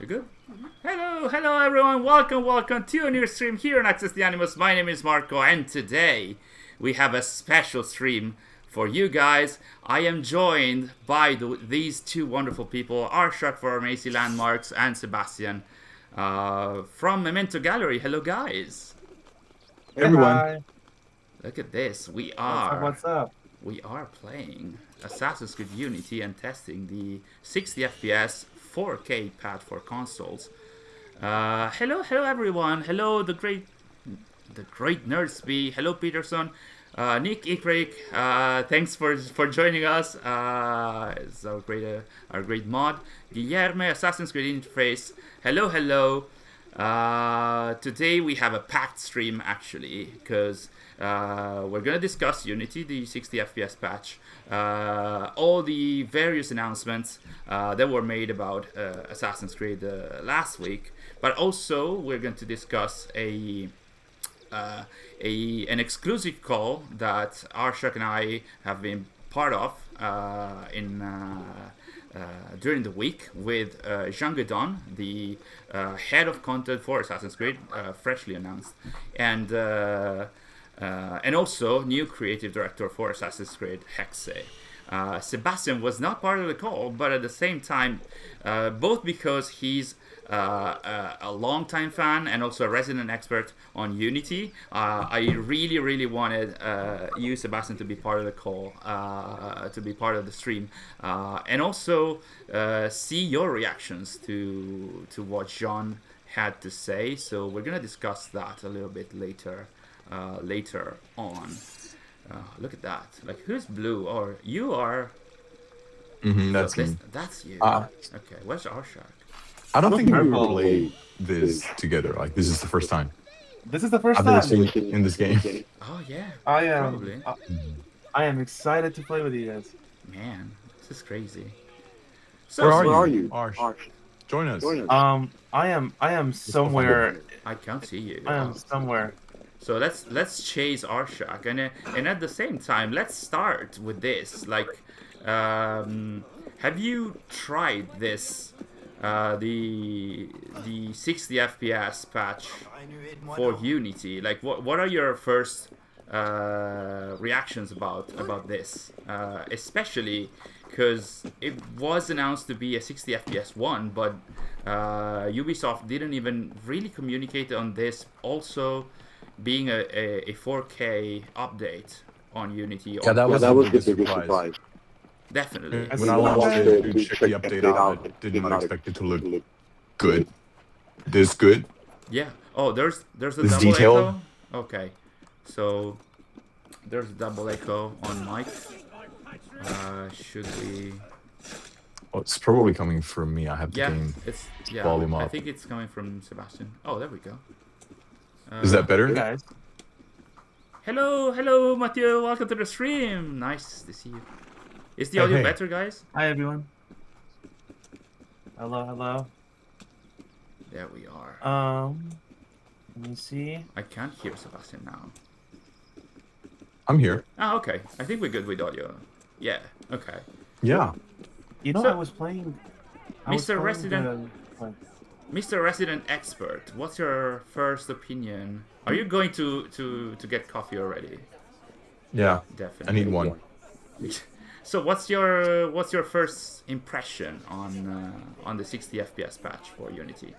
You good? Hello everyone. Welcome to a new stream here on Access the Animus. My name is Marco, and today we have a special stream for you guys. I am joined by these two wonderful people, Arshak from AC Landmarks and Sebastian from Memento Gallery. Hello guys. Hey, everyone. Hi. Look at this. We What's up? are playing Assassin's Creed Unity and testing the 60 FPS 4K pad for consoles. Hello everyone. Hello the great Nerdsby. Hello Peterson. Nick Ikrik, thanks for joining us. It's our great mod. Guillermo, Assassin's Creed Interface. Hello. Today we have a packed stream actually, because we're gonna discuss Unity, the 60 FPS patch, all the various announcements that were made about Assassin's Creed last week, but also we're going to discuss an exclusive call that Arshak and I have been part of during the week with Guesdon, the head of content for Assassin's Creed, freshly announced, and also new creative director for Assassin's Creed, Hex. Sebastian was not part of the call, but at the same time, both because he's a long-time fan and also a resident expert on Unity, I really wanted you, Sebastian, to be part of the call, to be part of the stream, and also see your reactions to what John had to say. So we're gonna discuss that a little bit later on. Look at that. Like, who's blue? Or you are? That's me. That's you. Okay, where's Arshak? I don't think we played this together. Like, this is the first time This is the first I've ever time. seen in this game. Oh yeah. I am. Probably. I am excited to play with you guys. Man, this is crazy. So, Where so are you? Arsh. Join us. I am somewhere. I can't see you. I am somewhere. So let's chase Arshak, and at the same time, let's start with this. Like, have you tried this? The 60 FPS patch for Unity. Like, what are your first reactions about this? Especially because it was announced to be a 60 FPS one, but Ubisoft didn't even really communicate on this also being a 4K update on Unity. Yeah, that was the biggest surprise. Definitely. When I launched it to check the update out, I didn't expect it to look good. This good. Yeah. Oh, there's a This double detail. echo. Okay. So there's a double echo on mic. Should we? Well, it's probably coming from me. I have the Yeah, game it's volume I up. think it's coming from Sebastian. Oh, there we go. Is that better? Guys. Hello, Mathieu. Welcome to the stream. Nice to see you. Is the audio Hey. better, guys? Hi everyone. Hello. There we are. Let me see. I can't hear Sebastian now. I'm here. Ah, okay. I think we're good with audio. Yeah. Okay. Yeah. You know, So, I was playing. Mr. Mr. Resident Expert, what's your first opinion? Are you going to get coffee already? Yeah. Definitely. I need one. So what's your first impression on the 60 FPS patch for Unity?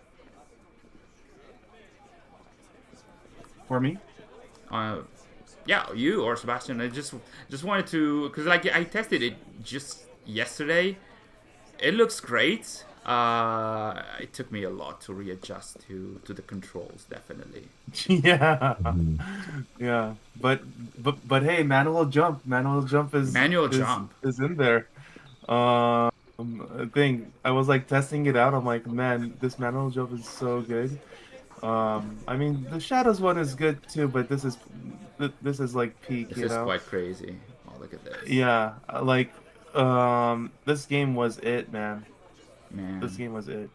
For me. Yeah, you or Sebastian. I just wanted to, because like I tested it just yesterday. It looks great. It took me a lot to readjust to the controls, definitely. Yeah. Yeah. But hey, manual jump is is in there. Thing. I was like testing it out. I'm like, man, this manual jump is so good. I mean, the Shadows one is good too, but this is like peak. This you is know? quite crazy. Oh, look at this. Yeah. Like, this game was it, man. Man. This game was it.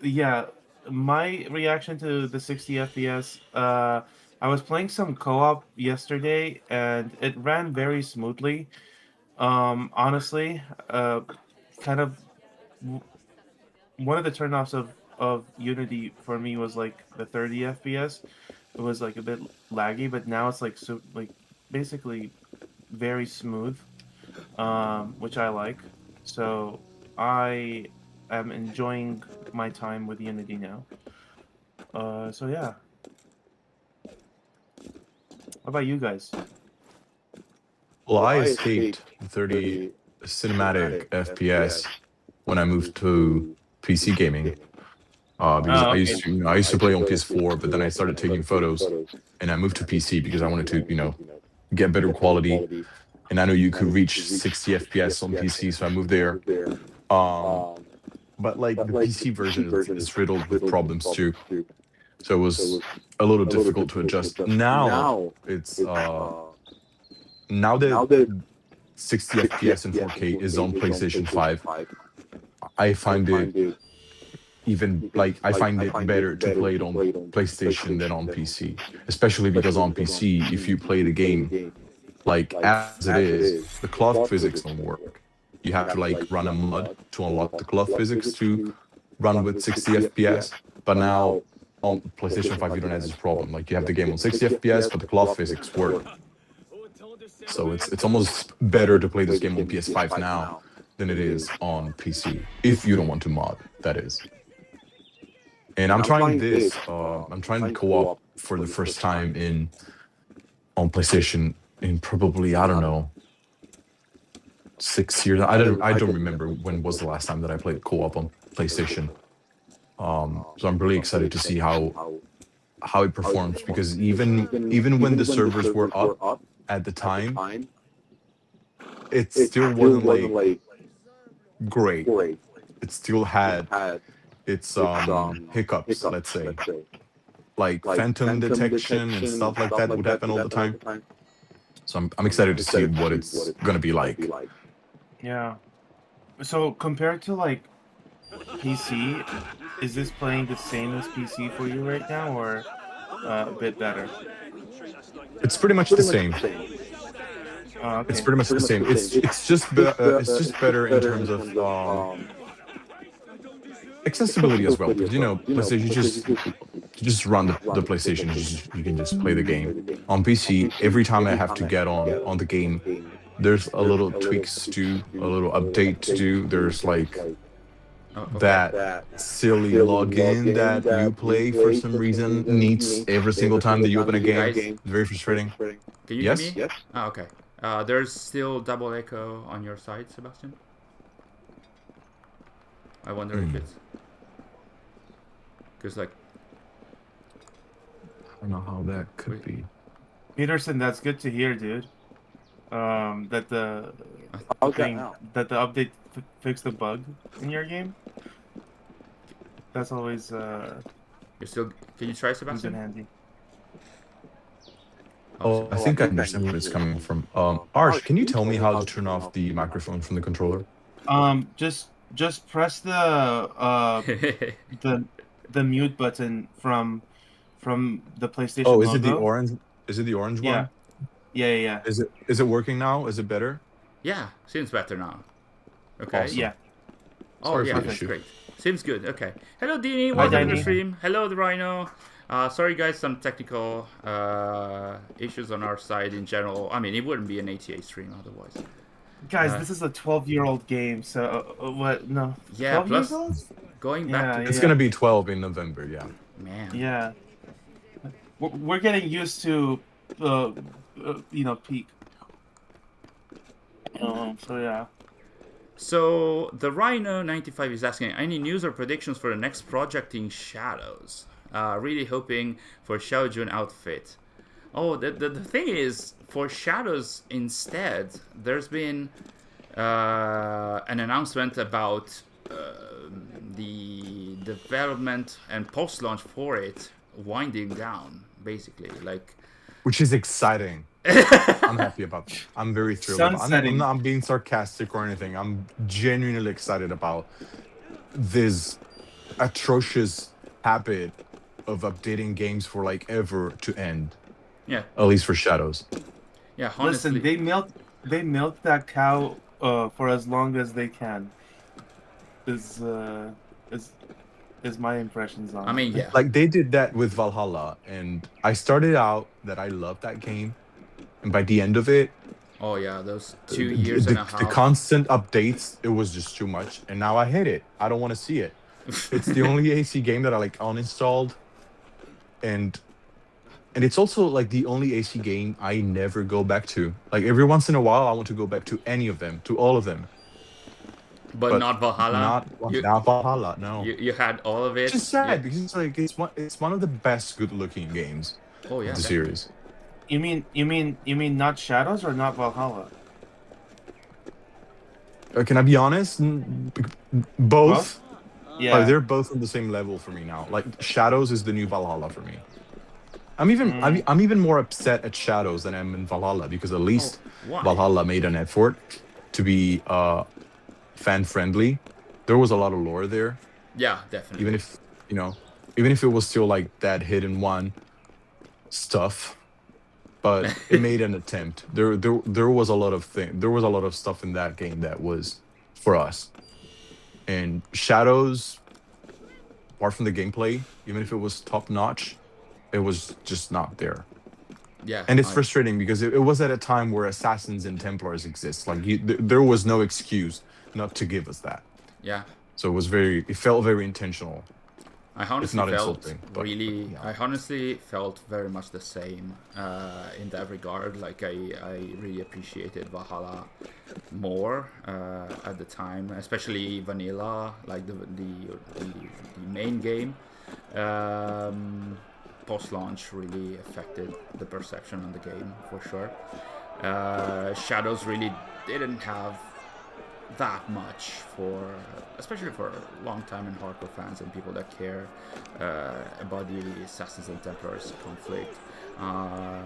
Yeah, my reaction to the 60 FPS, I was playing some co-op yesterday and it ran very smoothly. Honestly, kind of one of the turnoffs of Unity for me was like the 30 FPS. It was like a bit laggy, but now it's like so like basically very smooth, which I like. So I am enjoying my time with Unity now. So yeah. How about you guys? Well, I escaped 30 cinematic FPS when I moved to PC gaming. Because Oh, I okay. used to, I used to play on PS4, but then I started taking photos, and I moved to PC because I wanted to, get better quality. And I know you could reach 60 FPS on PC, so I moved there. Um, but like the PC version is riddled with problems too, so it was a little difficult to adjust. Now it's now that 60 FPS and 4K is on PlayStation 5, I find it I find it better to play it on PlayStation than on PC, especially because on PC, if you play the game like as it is, the cloth physics don't work. You have to like run a mod to unlock the cloth physics to run with 60 FPS. But now on PlayStation 5, you don't have this problem. Like you have the game on 60 FPS, but the cloth physics work. So it's almost better to play this game on PS5 now than it is on PC, if you don't want to mod, that is. And I'm trying this. I'm trying co-op for the first time on PlayStation in probably, I don't know, 6 years. I don't remember when was the last time that I played co-op on PlayStation. So I'm really excited to see how it performs, because even when the servers were up at the time, it still wasn't like great. It still had its hiccups, let's say. Like phantom detection and stuff like that would happen all the time. So I'm excited to see what it's gonna be like. Yeah. So compared to like PC, is this playing the same as PC for you right now, or a bit better? It's pretty much the same. Okay. It's pretty much the same. It's just better in terms of accessibility as well. Because PlayStation, you just run the PlayStation. You can just play the game. On PC, every time I have to get on the game, there's a little tweaks to do, a little update to do. There's like that silly login that you play for some reason needs every single time that you open a game. It's very frustrating. Can you hear me? Yes. Oh, okay. There's still double echo on your side, Sebastian. I wonder if it's because like I don't know how that could be. Peterson, that's good to hear, dude. That the update fixed the bug in your game. That's always you're still. Can you try, Sebastian? handy. Oh, I think I understand where it's coming from. Arsh, can you tell me how to turn off the microphone from the controller? Just press the mute button from the PlayStation. Oh, is logo. it the orange? Is it the orange one? Yeah. Is it working now? Is it better? Yeah, seems better now. Okay. Awesome. Yeah. Oh, Sorry yeah, for the that's issue. great. Seems good. Okay. Hello, Dini. Welcome to the stream. Hello, the Rhino. Sorry, guys, some technical issues on our side in general. I mean, it wouldn't be an ATA stream otherwise. Guys, this is a 12-year-old game, so what? No. Yeah, 12 plus years old? going back to... It's gonna be 12 in November, yeah. Man. Yeah. We're getting used to, peak. So yeah. So the Rhino 95 is asking, any news or predictions for the next project in Shadows? Really hoping for Xiaojun outfit. Oh, the thing is, for Shadows instead, there's been an announcement about the development and post-launch for it winding down, basically. Like, which is exciting. I'm happy about that. I'm very thrilled. I'm not being sarcastic or anything. I'm genuinely excited about this atrocious habit of updating games for like ever to end. Yeah. At least for Shadows. Yeah, honestly. Listen, they milk that cow for as long as they can. is my impressions on I mean, it. yeah. Like they did that with Valhalla, and I started out that I loved that game, and by the end of it, Oh yeah, those 2 the, years and a the half. constant updates, it was just too much, and now I hate it. I don't want to see it. It's the only AC game that I like uninstalled, and it's also like the only AC game I never go back to. Like every once in a while, I want to go back to any of them, to all of them, But but not Valhalla. not Valhalla. No, You had all of which it. is sad because it's like it's one of the best good looking games Oh of yeah, the definitely. series. You mean not Shadows or not Valhalla? Can I be honest? Both. Both? Yeah. They're both on the same level for me now. Like Shadows is the new Valhalla for me. I'm even Mm. I'm even more upset at Shadows than I'm in Valhalla because at Oh, least why? Valhalla made an effort to be fan friendly. There was a lot of lore there, Yeah, even definitely. if you know, even if it was still like that hidden one stuff. But it made an attempt. There was a lot of thing. There was a lot of stuff in that game that was for us. And Shadows, apart from the gameplay, even if it was top notch, it was just not there. Yeah, And it's frustrating because it was at a time where assassins and templars exist. Like there was no excuse not to give us that. yeah. So it felt very intentional. I It's honestly not felt insulting, but really. yeah. I honestly felt very much the same in that regard. Like I really appreciated Valhalla more at the time, especially vanilla, like the main game. Post launch really affected the perception on the game for sure. Shadows really didn't have that much for, especially for long time and hardcore fans and people that care about the Assassins and Templars conflict,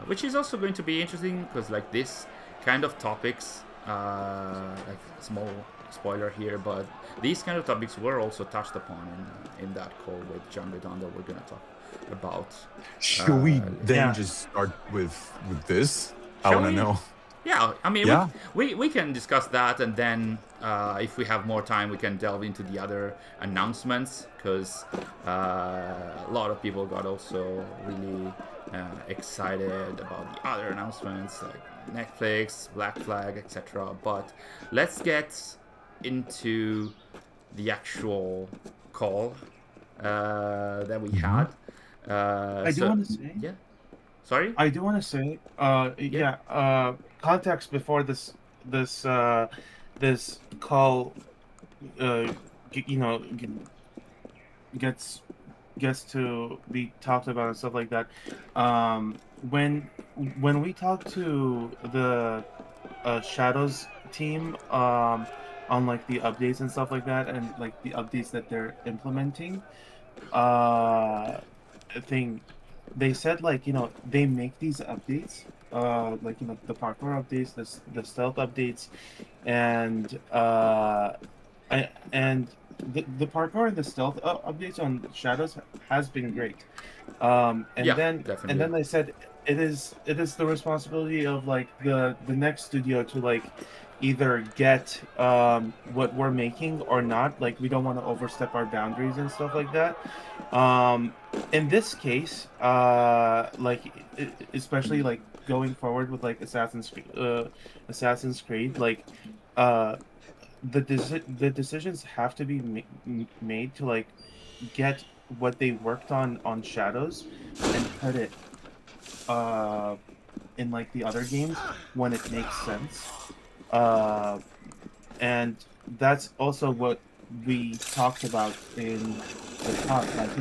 which is also going to be interesting because like this kind of topics, like small spoiler here, but these kind of topics were also touched upon in that call with John Redon that we're going to talk about. Should we then Yeah. just start with this? I Shall want to we? know. Yeah, I mean, Yeah. we can discuss that, and then if we have more time, we can delve into the other announcements because a lot of people got also really excited about the other announcements like Netflix, Black Flag, etc. But let's get into the actual call that we Mhm. had. I do So, want to say. yeah, sorry? I do want to say. Yeah. Yeah. Context before this call. You know, gets to be talked about and stuff like that. When we talk to the Shadows team on like the updates and stuff like that, and like the updates that they're implementing, thing, they said like they make these updates, like the parkour updates, the stealth updates, and and the parkour and the stealth updates on Shadows has been great. And Yeah, then definitely. they said it is the responsibility of like the next studio to like either get what we're making or not. Like we don't want to overstep our boundaries and stuff like that. Um, in this case, especially like going forward with like Assassin's Creed, like uh the decisions have to be made to like get what they worked on Shadows and put it uh in like the other games when it makes sense. uh and that's also what we talked about in the talk, like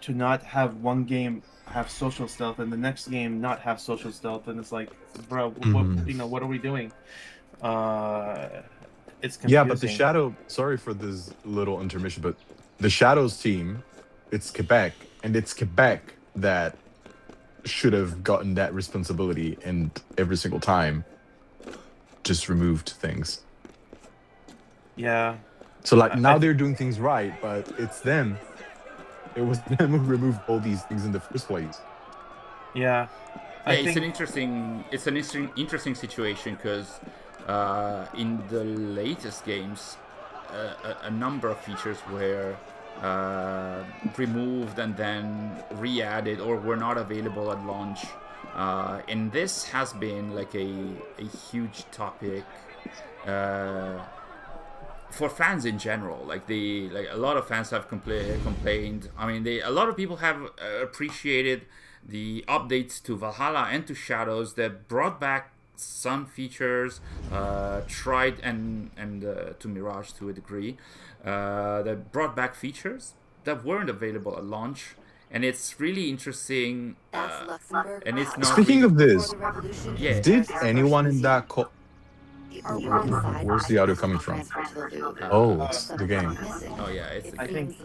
to not have one game have social stealth and the next game not have social stealth, and it's like, bro, what Mhm. what are we doing? uh it's Yeah, but confusing. sorry for this little intermission, but the Shadows team, it's Quebec, and it's Quebec that should have gotten that responsibility and every single time just removed things. Yeah. So like I now they're doing things right, but it's them. It was them who removed all these things in the first place. Yeah, Yeah, I it's an think. interesting situation because in the latest games, a number of features were removed and then re-added or were not available at launch. And this has been like a huge topic for fans in general. Like a lot of fans have complained. I mean, a lot of people have appreciated the updates to Valhalla and to Shadows that brought back some features, tried and to Mirage to a degree, that brought back features that weren't available at launch. And it's really interesting. And it's not. Speaking of this, yeah. did anyone in that call? Where's the audio coming from? Oh, it's the game. Oh yeah, it's. I think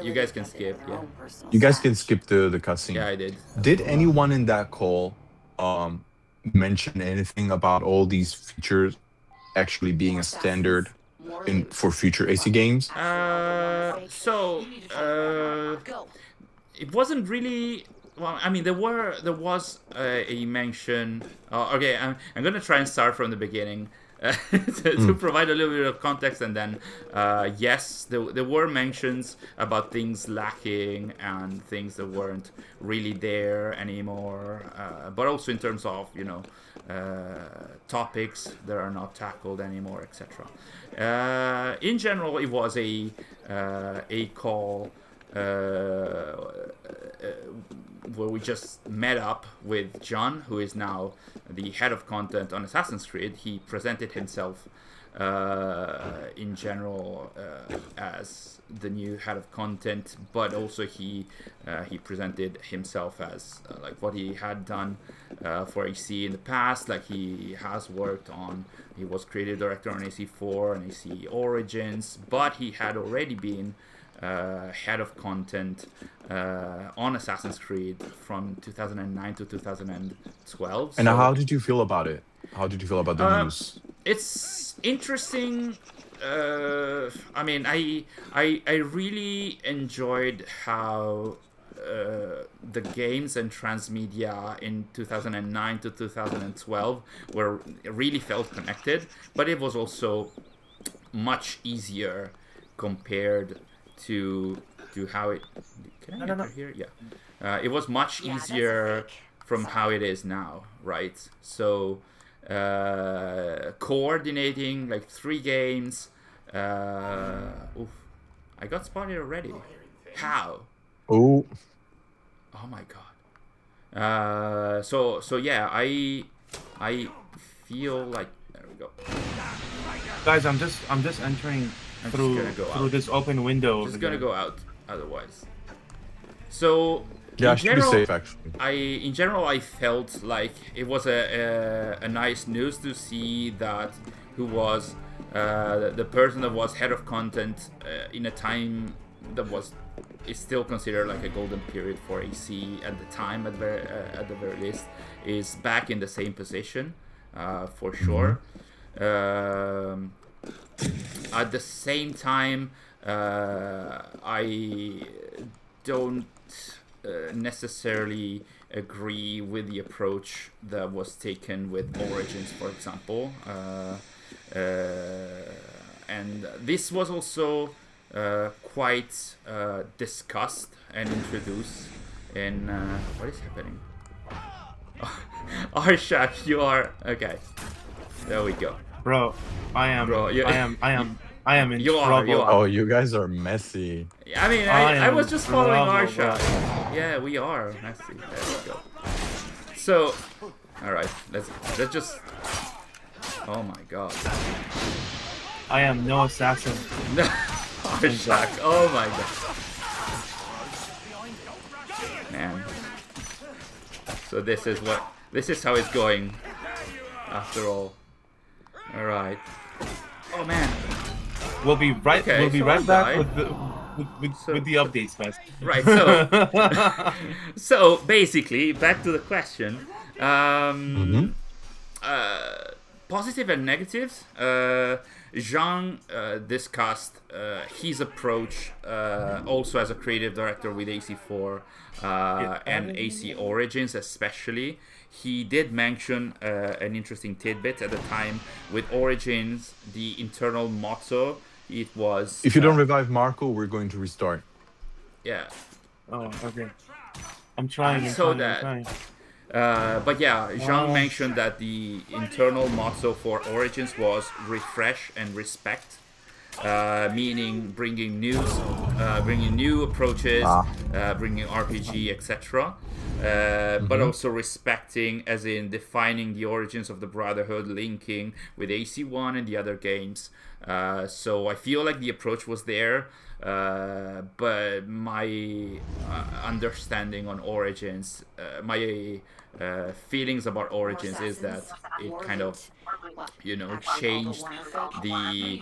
You guys can skip. Yeah. You guys can skip the cutscene. Yeah, I did. Did anyone in that call mention anything about all these features actually being a standard for future AC games? It wasn't really. Well, I mean, there was a mention. Okay, I'm gonna try and start from the beginning to provide a little bit of context, and then yes, there were mentions about things lacking and things that weren't really there anymore, but also in terms of topics that are not tackled anymore, etc. In general, it was a call. Where we just met up with John, who is now the head of content on Assassin's Creed. He presented himself in general as the new head of content, but also he presented himself as like what he had done for AC in the past. Like he was creative director on AC4 and AC Origins, but he had already been head of content on Assassin's Creed from 2009 to 2012. And how did you feel about it? How did you feel about the news? It's interesting. I mean, I really enjoyed how the games and transmedia in 2009 to 2012 really felt connected, but it was also much easier compared to how it. Can I enter here? Yeah. It was much easier from how it is now, right? So coordinating like 3 games. Oof, I got spotted already. How? Oh my god. So yeah, I feel like there we go. guys, I'm just entering through this open window. Just gonna go out otherwise. So yeah, should be safe actually. In general, I felt like it was a nice news to see that who was the person that was head of content in a time that is still considered like a golden period for AC at the time, at the very least, is back in the same position for sure. At the same time, I don't necessarily agree with the approach that was taken with Origins, for example. And this was also quite discussed and introduced in what is happening? Arshak, you are okay. There we go. Bro, I am in you trouble. You are. Oh, you guys are messy. I mean, I was just following Arshak. Yeah, we are messy. There we go. So, all right, let's just. Oh my god. I am no assassin. Arshak, oh my god. Man. So this is how it's going after all. All right. Oh man. We'll be right. Okay, we'll be so right back I with the updates, guys. Right. So, so basically, back to the question. Positive and negatives. Jean discussed his approach also as a creative director with AC4 and AC Origins, especially. He did mention an interesting tidbit at the time. With Origins, the internal motto it was. If you don't revive Marco, we're going to restart. Yeah. Oh, okay. I'm trying. So that. But yeah, Jean mentioned that the internal motto for Origins was refresh and respect, meaning bringing new approaches, bringing RPG, etc. But also respecting, as in defining the origins of the Brotherhood, linking with AC1 and the other games. So I feel like the approach was there, but my understanding on Origins, my feelings about Origins is that it kind of, changed the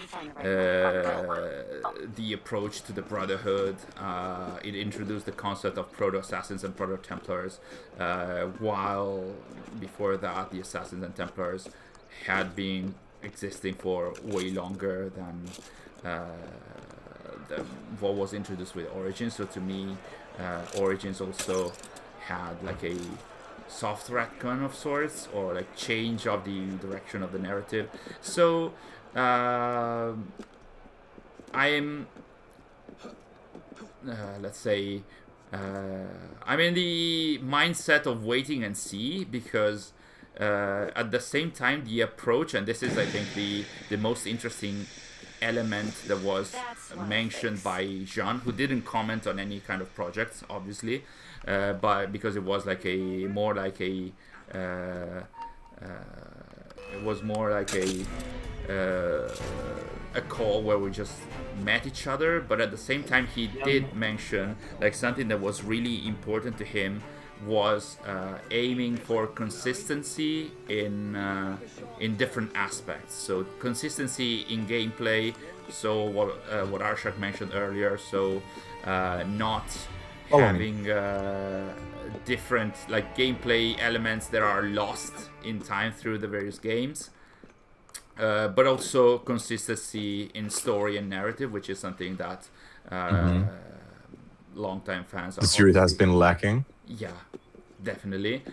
approach to the Brotherhood. It introduced the concept of proto-assassins and proto-templars, while before that the assassins and templars had been existing for way longer than what was introduced with Origins. So to me, Origins also had like a soft retcon of sorts, or like change of the direction of the narrative. So I'm let's say I'm in the mindset of waiting and see, because at the same time the approach, and this is I think the most interesting element that was mentioned by Jean, who didn't comment on any kind of projects, obviously, but because it was like it was more like a call where we just met each other. But at the same time, he did mention like something that was really important to him was aiming for consistency in different aspects. So consistency in gameplay. So what Arshak mentioned earlier. So not having different like gameplay elements that are lost in time through the various games. But also consistency in story and narrative, which is something that longtime fans the series has been lacking. Yeah, definitely.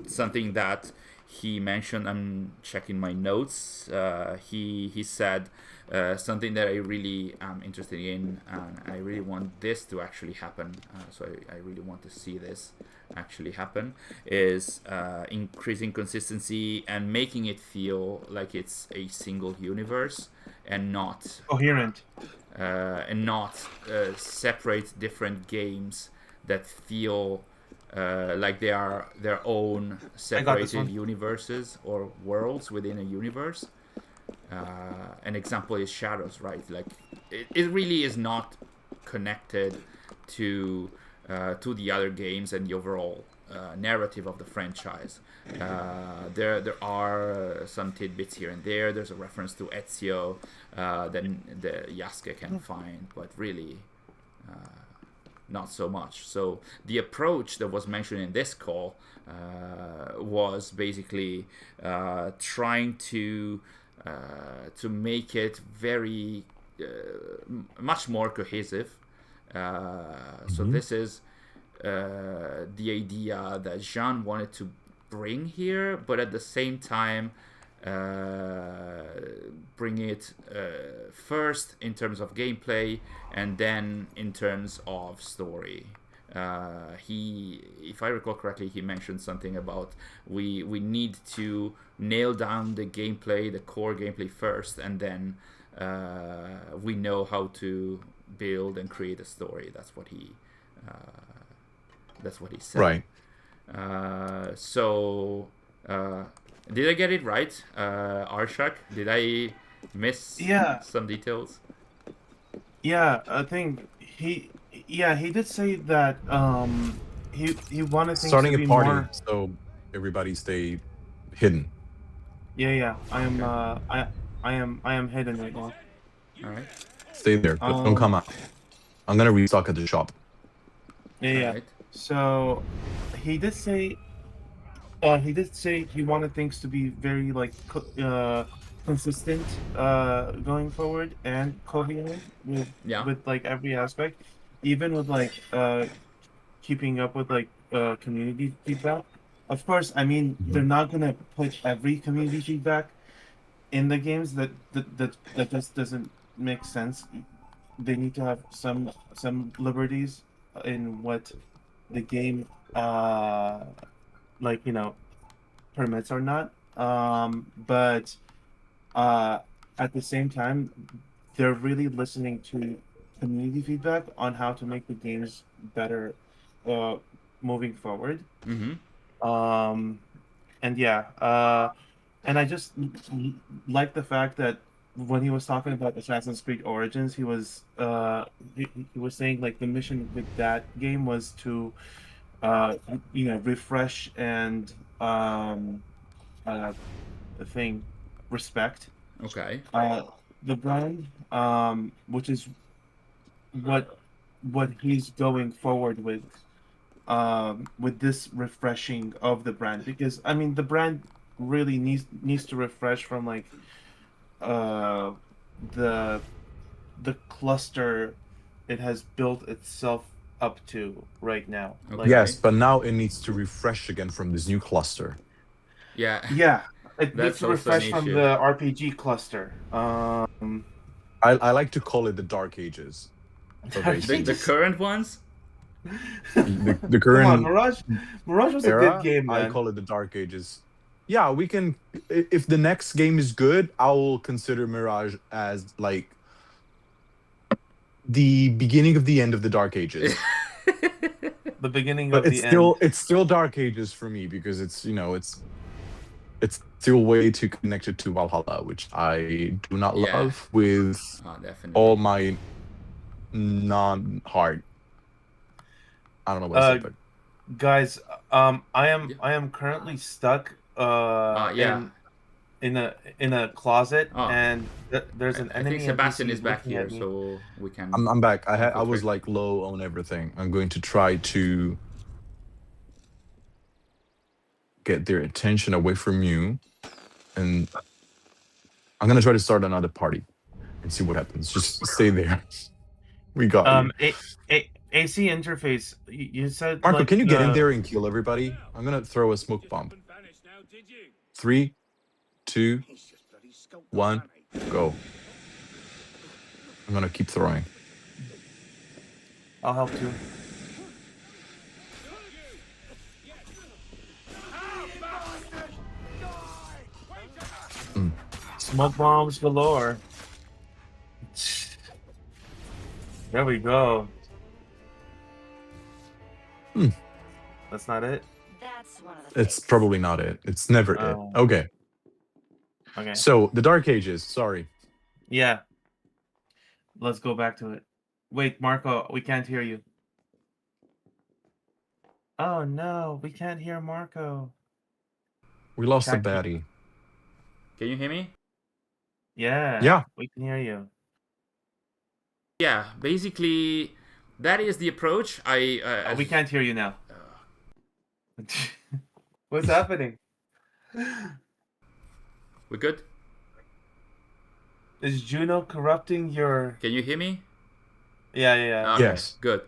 Something that he mentioned, I'm checking my notes. He said something that I really am interested in, and I really want this to actually happen. So I really want to see this actually happen, is increasing consistency and making it feel like it's a single universe and not coherent, separate different games that feel like they are their own separated universes or worlds within a universe. An example is Shadows, right? Like it really is not connected to the other games and the overall narrative of the franchise. There are some tidbits here and there. There's a reference to Ezio that the Yasuke can find, but really not so much. So the approach that was mentioned in this call was basically trying to make it very much more cohesive. So this is the idea that Jean wanted to bring here, but at the same time bring it first in terms of gameplay and then in terms of story. If I recall correctly, he mentioned something about we need to nail down the gameplay, the core gameplay first, and then we know how to build and create a story. That's what he said. Right. Did I get it right, Arshak? Did I miss some details? Yeah, I think he did say that he wanted things starting to be a party more... so everybody stay hidden. Yeah. I am hidden right now. All right. Stay there. Don't come out. I'm gonna restock at the shop. Yeah. Right. So he did say he wanted things to be very like consistent going forward and coherent with like every aspect, even with like keeping up with like community feedback. Of course, I mean they're not gonna put every community feedback in the games that just doesn't make sense. They need to have some liberties in what the game like permits or not. But uh, at the same time, they're really listening to community feedback on how to make the games better uh, moving forward. Um, and yeah, and I just like the fact that when he was talking about Assassin's Creed Origins, he was saying like the mission with that game was to refresh and the thing respect Okay. the brand, which is what he's going forward with this refreshing of the brand, because I mean the brand really needs to refresh from like uh the cluster it has built itself up to right now. Okay. Yes, but now it needs to refresh again from this new cluster. Yeah. Yeah, it That's needs to also an refresh from issue. the RPG cluster. I like to call it the Dark Ages. The current ones. The Come on, current Mirage was a era, good game, I man. call it the Dark Ages. Yeah, we can. If the next game is good, I will consider Mirage as like the beginning of the end of the Dark Ages. The beginning But of it's the still end. it's still Dark Ages for me because it's still way too connected to Valhalla, which I do not Yeah. love with Oh, definitely. all my non-heart. I don't know what to say, but Guys, I am Yeah. currently stuck Yeah. in a closet, Oh. and there's an I think enemy Sebastian NPC is back looking here, at me. so we can. I'm back. I was infiltrate. like low on everything. I'm going to try to get their attention away from you, and I'm gonna try to start another party and see what happens. Just stay there. We got you. AC interface. You said Marco, like can you get in there and kill everybody? I'm gonna throw a smoke bomb. 3, 2, 1, go. I'm gonna keep throwing. I'll help too. Smoke bombs galore. There we go. That's not it. That's one of the It's probably not it. It's never it. Oh. Okay. Okay. So the Dark Ages. Sorry. Yeah. Let's go back to it. Wait, Marco, we can't hear you. Oh no, we can't hear Marco. We lost a Check. baddie. Can you hear me? Yeah. Yeah. We can hear you. Yeah. Basically, that is the approach. We can't hear you now. What's happening? We're good. Is Juno corrupting your? Can you hear me? Yeah. Okay, Yes. Good.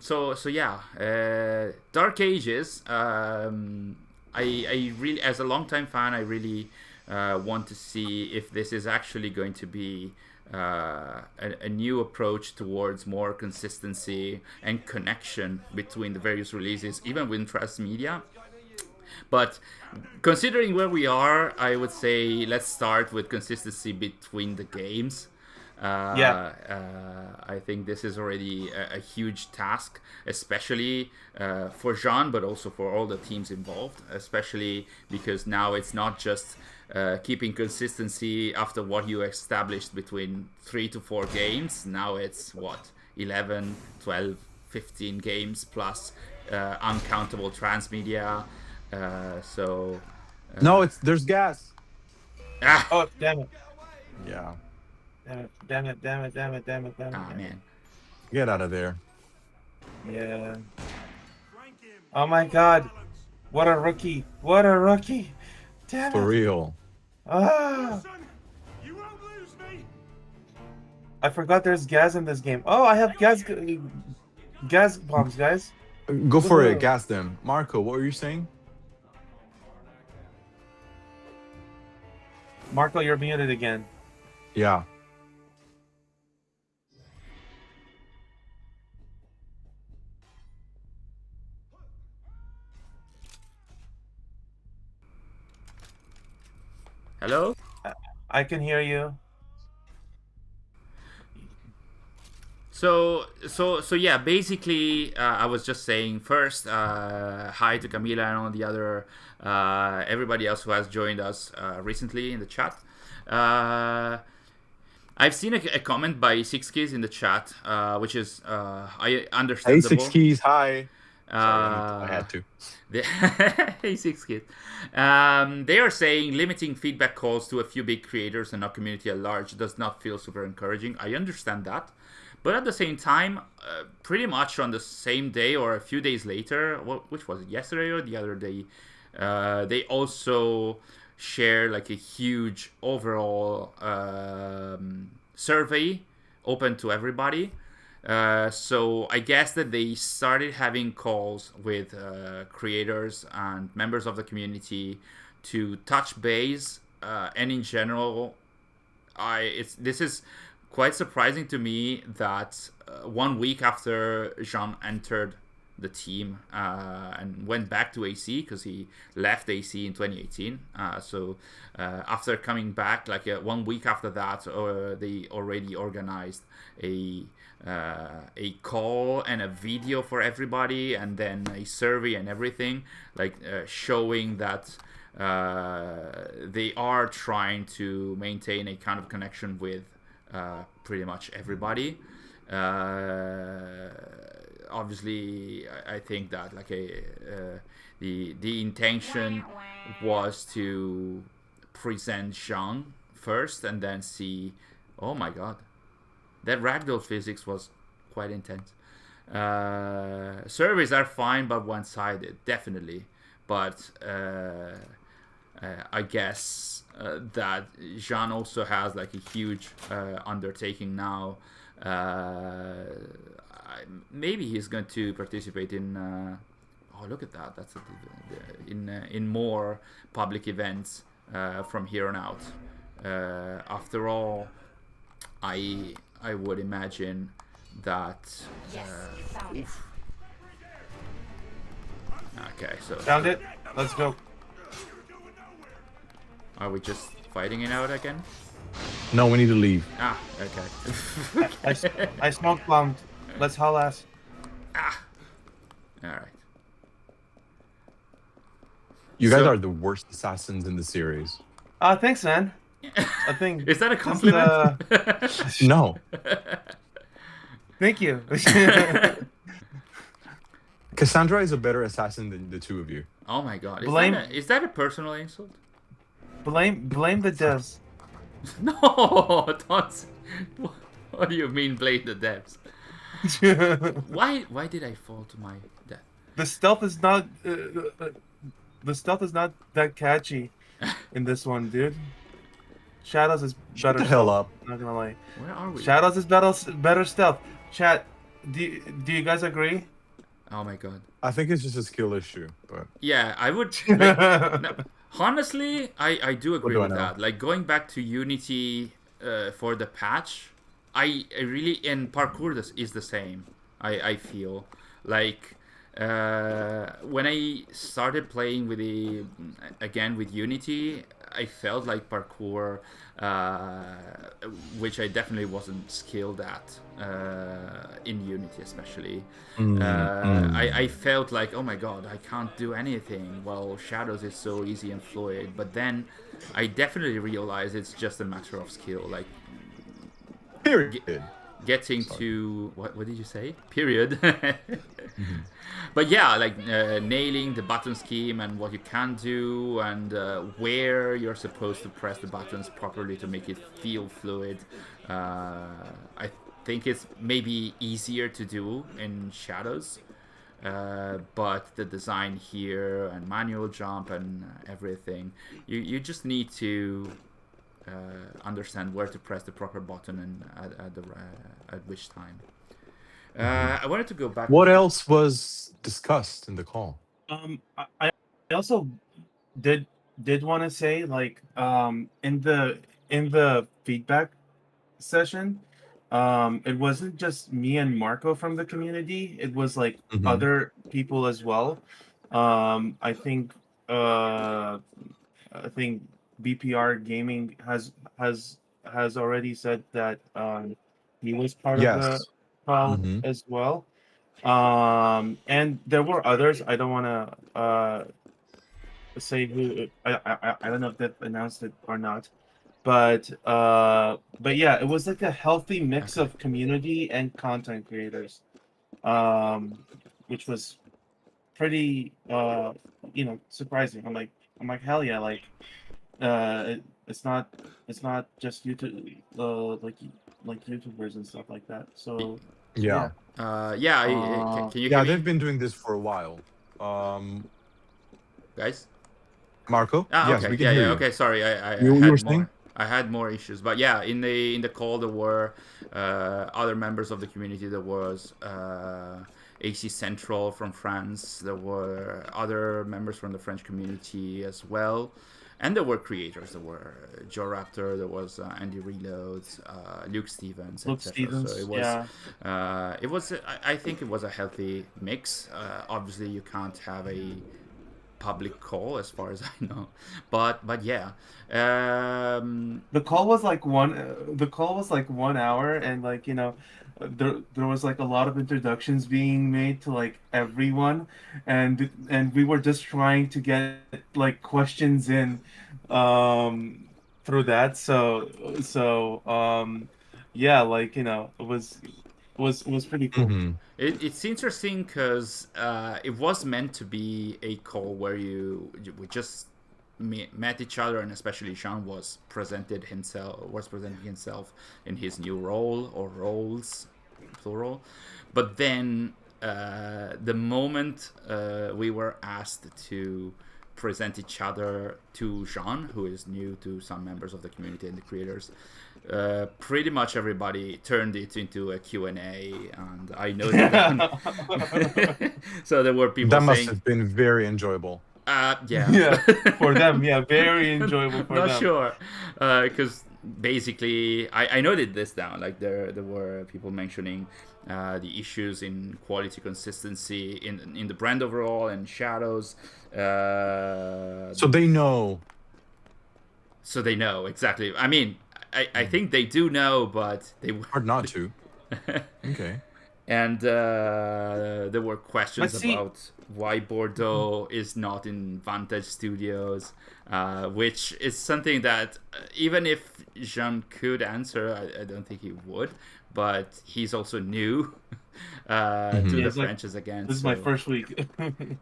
So yeah. Dark Ages. I really, as a longtime fan, I really want to see if this is actually going to be a new approach towards more consistency and connection between the various releases, even with transmedia. But considering where we are, I would say let's start with consistency between the games. I think this is already a huge task, especially for Jean, but also for all the teams involved, especially because now it's not just keeping consistency after what you established between 3 to 4 games. Now it's 11, 12, 15 games plus uncountable transmedia. No, there's gas. Ah! Oh, damn it. Yeah. Damn it. Ah, man. Get out of there. Yeah. Oh my god. What a rookie. Damn For it. real. Ah. I forgot there's gas in this game. Oh, I have gas bombs, guys. Go for Woohoo. it. Gas them. Marco, what were you saying? Marco, you're muted again. Yeah. Hello? I can hear you. So yeah, basically, I was just saying first, hi to Camila and all the other, everybody else who has joined us recently in the chat. I've seen a comment by Six Keys in the chat, which is Hey, understandable. Six Keys. Hi. Sorry, I had to. Hey, Six Kids. They are saying limiting feedback calls to a few big creators and not community at large does not feel super encouraging. I understand that. But at the same time, pretty much on the same day or a few days later, which was it, yesterday or the other day, they also share like a huge overall survey open to everybody. So I guess that they started having calls with creators and members of the community to touch base, and in general, this is quite surprising to me that 1 week after Jean entered the team and went back to AC because he left AC in 2018. So after coming back, like 1 week after that, they already organized a call and a video for everybody, and then a survey and everything, like showing that they are trying to maintain a kind of connection with pretty much everybody. Obviously, I think that like the intention was to present Jean first and then see. Oh my god, that ragdoll physics was quite intense. Surveys are fine but one-sided, definitely. But I guess that Jean also has like a huge undertaking now. Maybe he's going to participate in. Oh, look at that! That's in more public events from here on out. After all, I would imagine that. Oof. Okay, so Found it. Let's go. Are we just fighting it out again? No, we need to leave. Ah, okay. I smoke bombed. Let's haul ass. All right. You guys are the worst assassins in the series. Thanks, man. I think. Is that a compliment? No. Thank you. Cassandra is a better assassin than the two of you. Oh my god. Blame- Is that a personal insult? blame the devs. No, don't. What do you mean blame the devs? Why did I fall to my death? The stealth is not. The stealth is not that catchy in this one, dude. Shadows is Shut better. the hell stealth, up. Not gonna lie. Where are we? Shadows is better stealth. Chat. Do you guys agree? Oh my god. I think it's just a skill issue, but Yeah, I would. Like, no, honestly, I do agree do I with know? that. Like going back to Unity for the patch, I really in parkour this is the same. I feel like when I started playing with with Unity, I felt like parkour, which I definitely wasn't skilled at in Unity, especially. I felt like, oh my god, I can't do anything. Well, Shadows is so easy and fluid, but then I definitely realized it's just a matter of skill. Like period. getting to what did you say? Period. But yeah, like nailing the button scheme and what you can do and where you're supposed to press the buttons properly to make it feel fluid. I think it's maybe easier to do in Shadows, but the design here and manual jump and everything, you just need to understand where to press the proper button and at which time. I wanted to go back. What else was discussed in the call? I also did did want to say, like, in the feedback session, it wasn't just me and Marco from the community. It was like Hmm. other people as well. I think uh, I think BPR Gaming has has already said that he was part of the Yes. call Hmm. as well. And there were others. I don't want to say who. I don't know if they've announced it or not. But yeah, it was like a healthy mix Okay. of community and content creators, um, which was pretty surprising. I'm like hell yeah, like it's not just YouTube like YouTubers and stuff like that. So Yeah. yeah. Yeah. Uh, Can you hear Yeah, me, they've been doing this for a while. guys? Marco? Yes, Okay. we can Yeah. hear Yeah. you. Okay. Sorry. I You were had saying? more. I had more issues, but yeah, in the call there were other members of the community. There was AC Central from France. There were other members from the French community as well, and there were creators. There were Joe Raptor. There was Andy Reloads, Luke Stevens, Luke etc. So Stevens, yeah. it was. I think it was a healthy mix. Obviously, you can't have a public call as far as I know. But yeah. The call was like the call was like 1 hour, and like there was like a lot of introductions being made to like everyone, and we were just trying to get like questions in through that. Yeah, like it was pretty cool. Hmm. It's interesting because it was meant to be a call where we just met each other, and especially Sean was presenting himself in his new role or roles, plural. But then the moment we were asked to present each other to Jean, who is new to some members of the community and the creators, pretty much everybody turned it into a Q&A, and I noted that. So there were people That must saying, have been very enjoyable. yeah. Yeah, for them, yeah, very enjoyable for Not them. sure, because basically I noted this down. Like there were people mentioning the issues in quality consistency in the brand overall and shadows. So they know. So they know exactly. I mean, I think they do know, but they Hard not to. Okay. and there were But questions see, about why Bordeaux is not in Vantage Studios, which is something that even if Jean could answer, I don't think he would. But he's also new to Hmm. yeah, the it's like Frenches again, this is my so first week.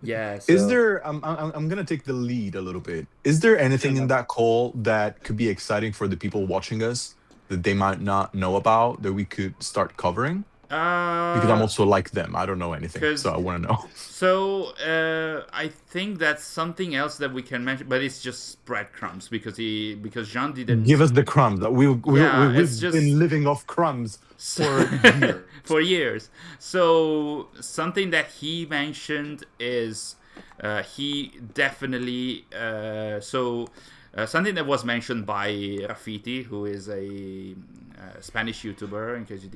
yeah. Is So there? I'm gonna take the lead a little bit. Is there Yeah, anything in no. that call that could be exciting for the people watching us that they might not know about that we could start covering? Because I'm uh, also like them. I don't know anything, so because I want to know. so I think that's something else that we can mention, but it's just breadcrumbs because Jean Give didn't. us the crumbs. Yeah, it's We've just been living off crumbs for years. for years. So something that he mentioned is he definitely something that was mentioned by Rafiti, who is a Spanish YouTuber. In case you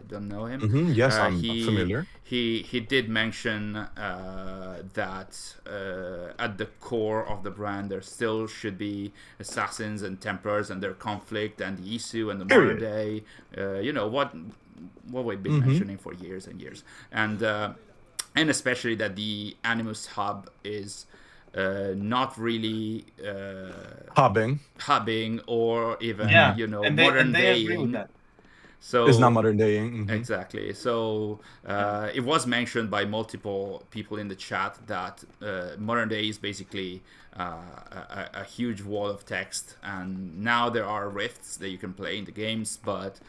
don't know him, Yes, I'm he familiar. he did mention that at the core of the brand there still should be assassins and templars and their conflict and the issue and the modern Period. day. What we've been Hmm. mentioning for years and years, and especially that the Animus hub is not really Hobbing hubbing or even Yeah, and modern they agree with daying. that. is not So modern day. Hmm. exactly. So Yeah. it was mentioned by multiple people in the chat that modern day is basically a huge wall of text, and now there are rifts that you can play in the games, but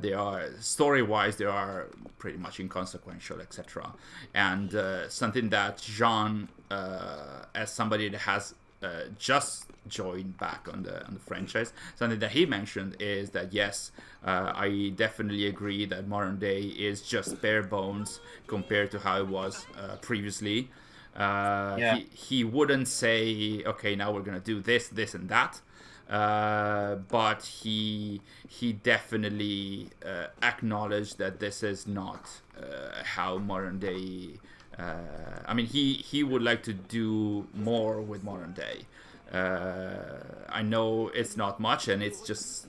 they are story-wise they are pretty much inconsequential, etc. And something that Jean, as somebody that has just joined back on the franchise. Something that he mentioned is that yes, I definitely agree that modern day is just bare bones compared to how it was previously. He wouldn't say, okay, now we're gonna do this, this, and that. But he definitely acknowledged that this is not how modern day. I mean, he would like to do more with modern day. I know it's not much, and it's just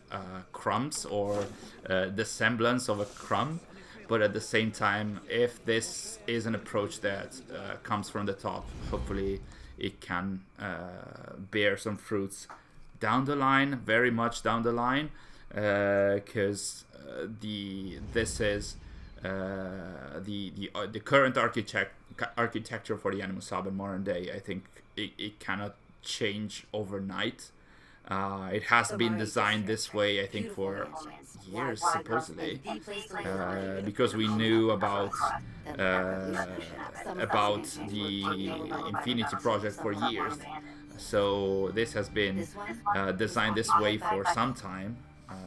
crumbs or the semblance of a crumb. But at the same time, if this is an approach that comes from the top, hopefully it can bear some fruits down the line, very much down the line, because this is the current architecture for the Animus Hub in modern day. I think it cannot change overnight. It has been designed this way, I think, for years, supposedly, because we knew about the Infinity Project for years. So this has been designed this way for some time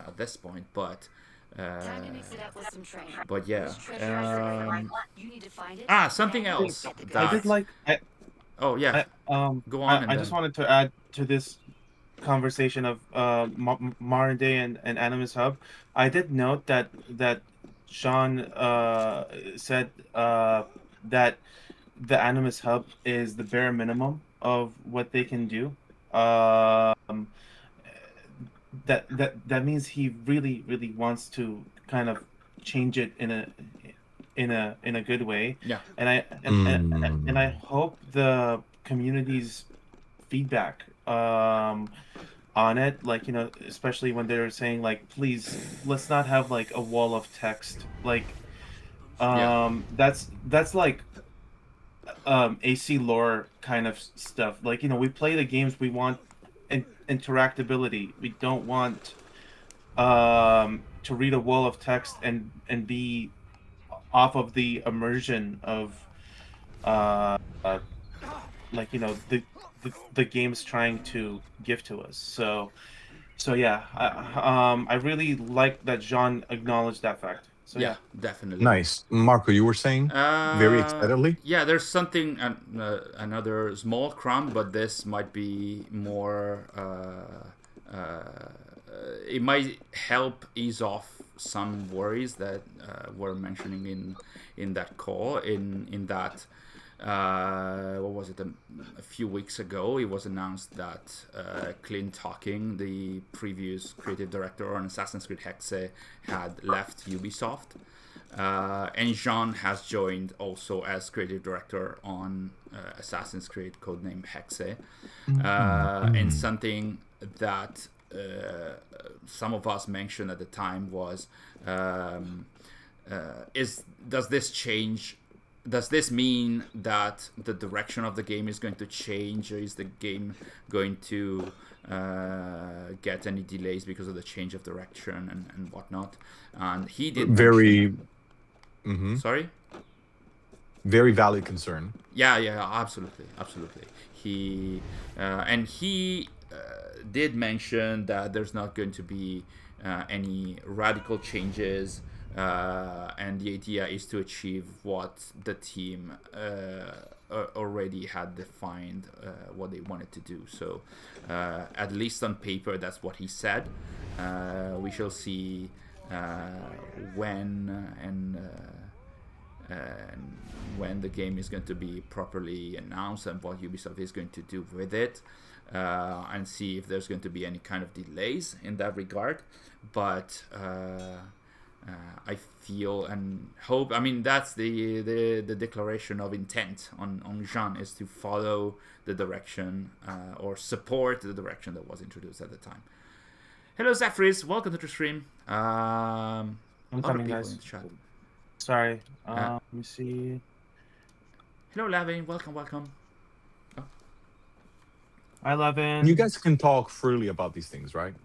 at this point, but yeah. Something else that I did like. oh yeah, go on. I just wanted to add to this conversation of modern day and Animus Hub. I did note that Sean said that the Animus Hub is the bare minimum of what they can do. That means he really wants to kind of change it in a good way. Yeah. And I hope the community's feedback on it, like, especially when they're saying, like, please, let's not have like a wall of text, like that's like AC lore kind of stuff. Like, we play the games, we want interactability. We don't want to read a wall of text and be off of the immersion of like, the game's trying to give to us. So yeah, I really like that Jean acknowledged that fact. So yeah, definitely. Nice. Marco, you were saying very excitedly? Yeah, there's something, another small crumb, but this might be more, it might help ease off some worries that were mentioning in that call, in that, what was it, a few weeks ago, it was announced that Clint Hocking, the previous creative director on Assassin's Creed Hex, had left Ubisoft, and Jean has joined also as creative director on Assassin's Creed codename Hexe, and something that some of us mentioned at the time was, does this mean that the direction of the game is going to change, or is the game going to get any delays because of the change of direction and whatnot? And he did very sorry, very valid concern. Yeah, absolutely. He did mention that there's not going to be any radical changes, and the idea is to achieve what the team already had defined, what they wanted to do. So at least on paper, that's what he said. We shall see when the game is going to be properly announced and what Ubisoft is going to do with it, and see if there's going to be any kind of delays in that regard. But I feel and hope, I mean, that's the declaration of intent on Jean, is to follow the direction or support the direction that was introduced at the time. Hello Zephyrus, welcome to the stream. I'm coming, guys. In the chat. Sorry, let me see. Hello Lavin, welcome. Hi Lavin. You guys can talk freely about these things, right?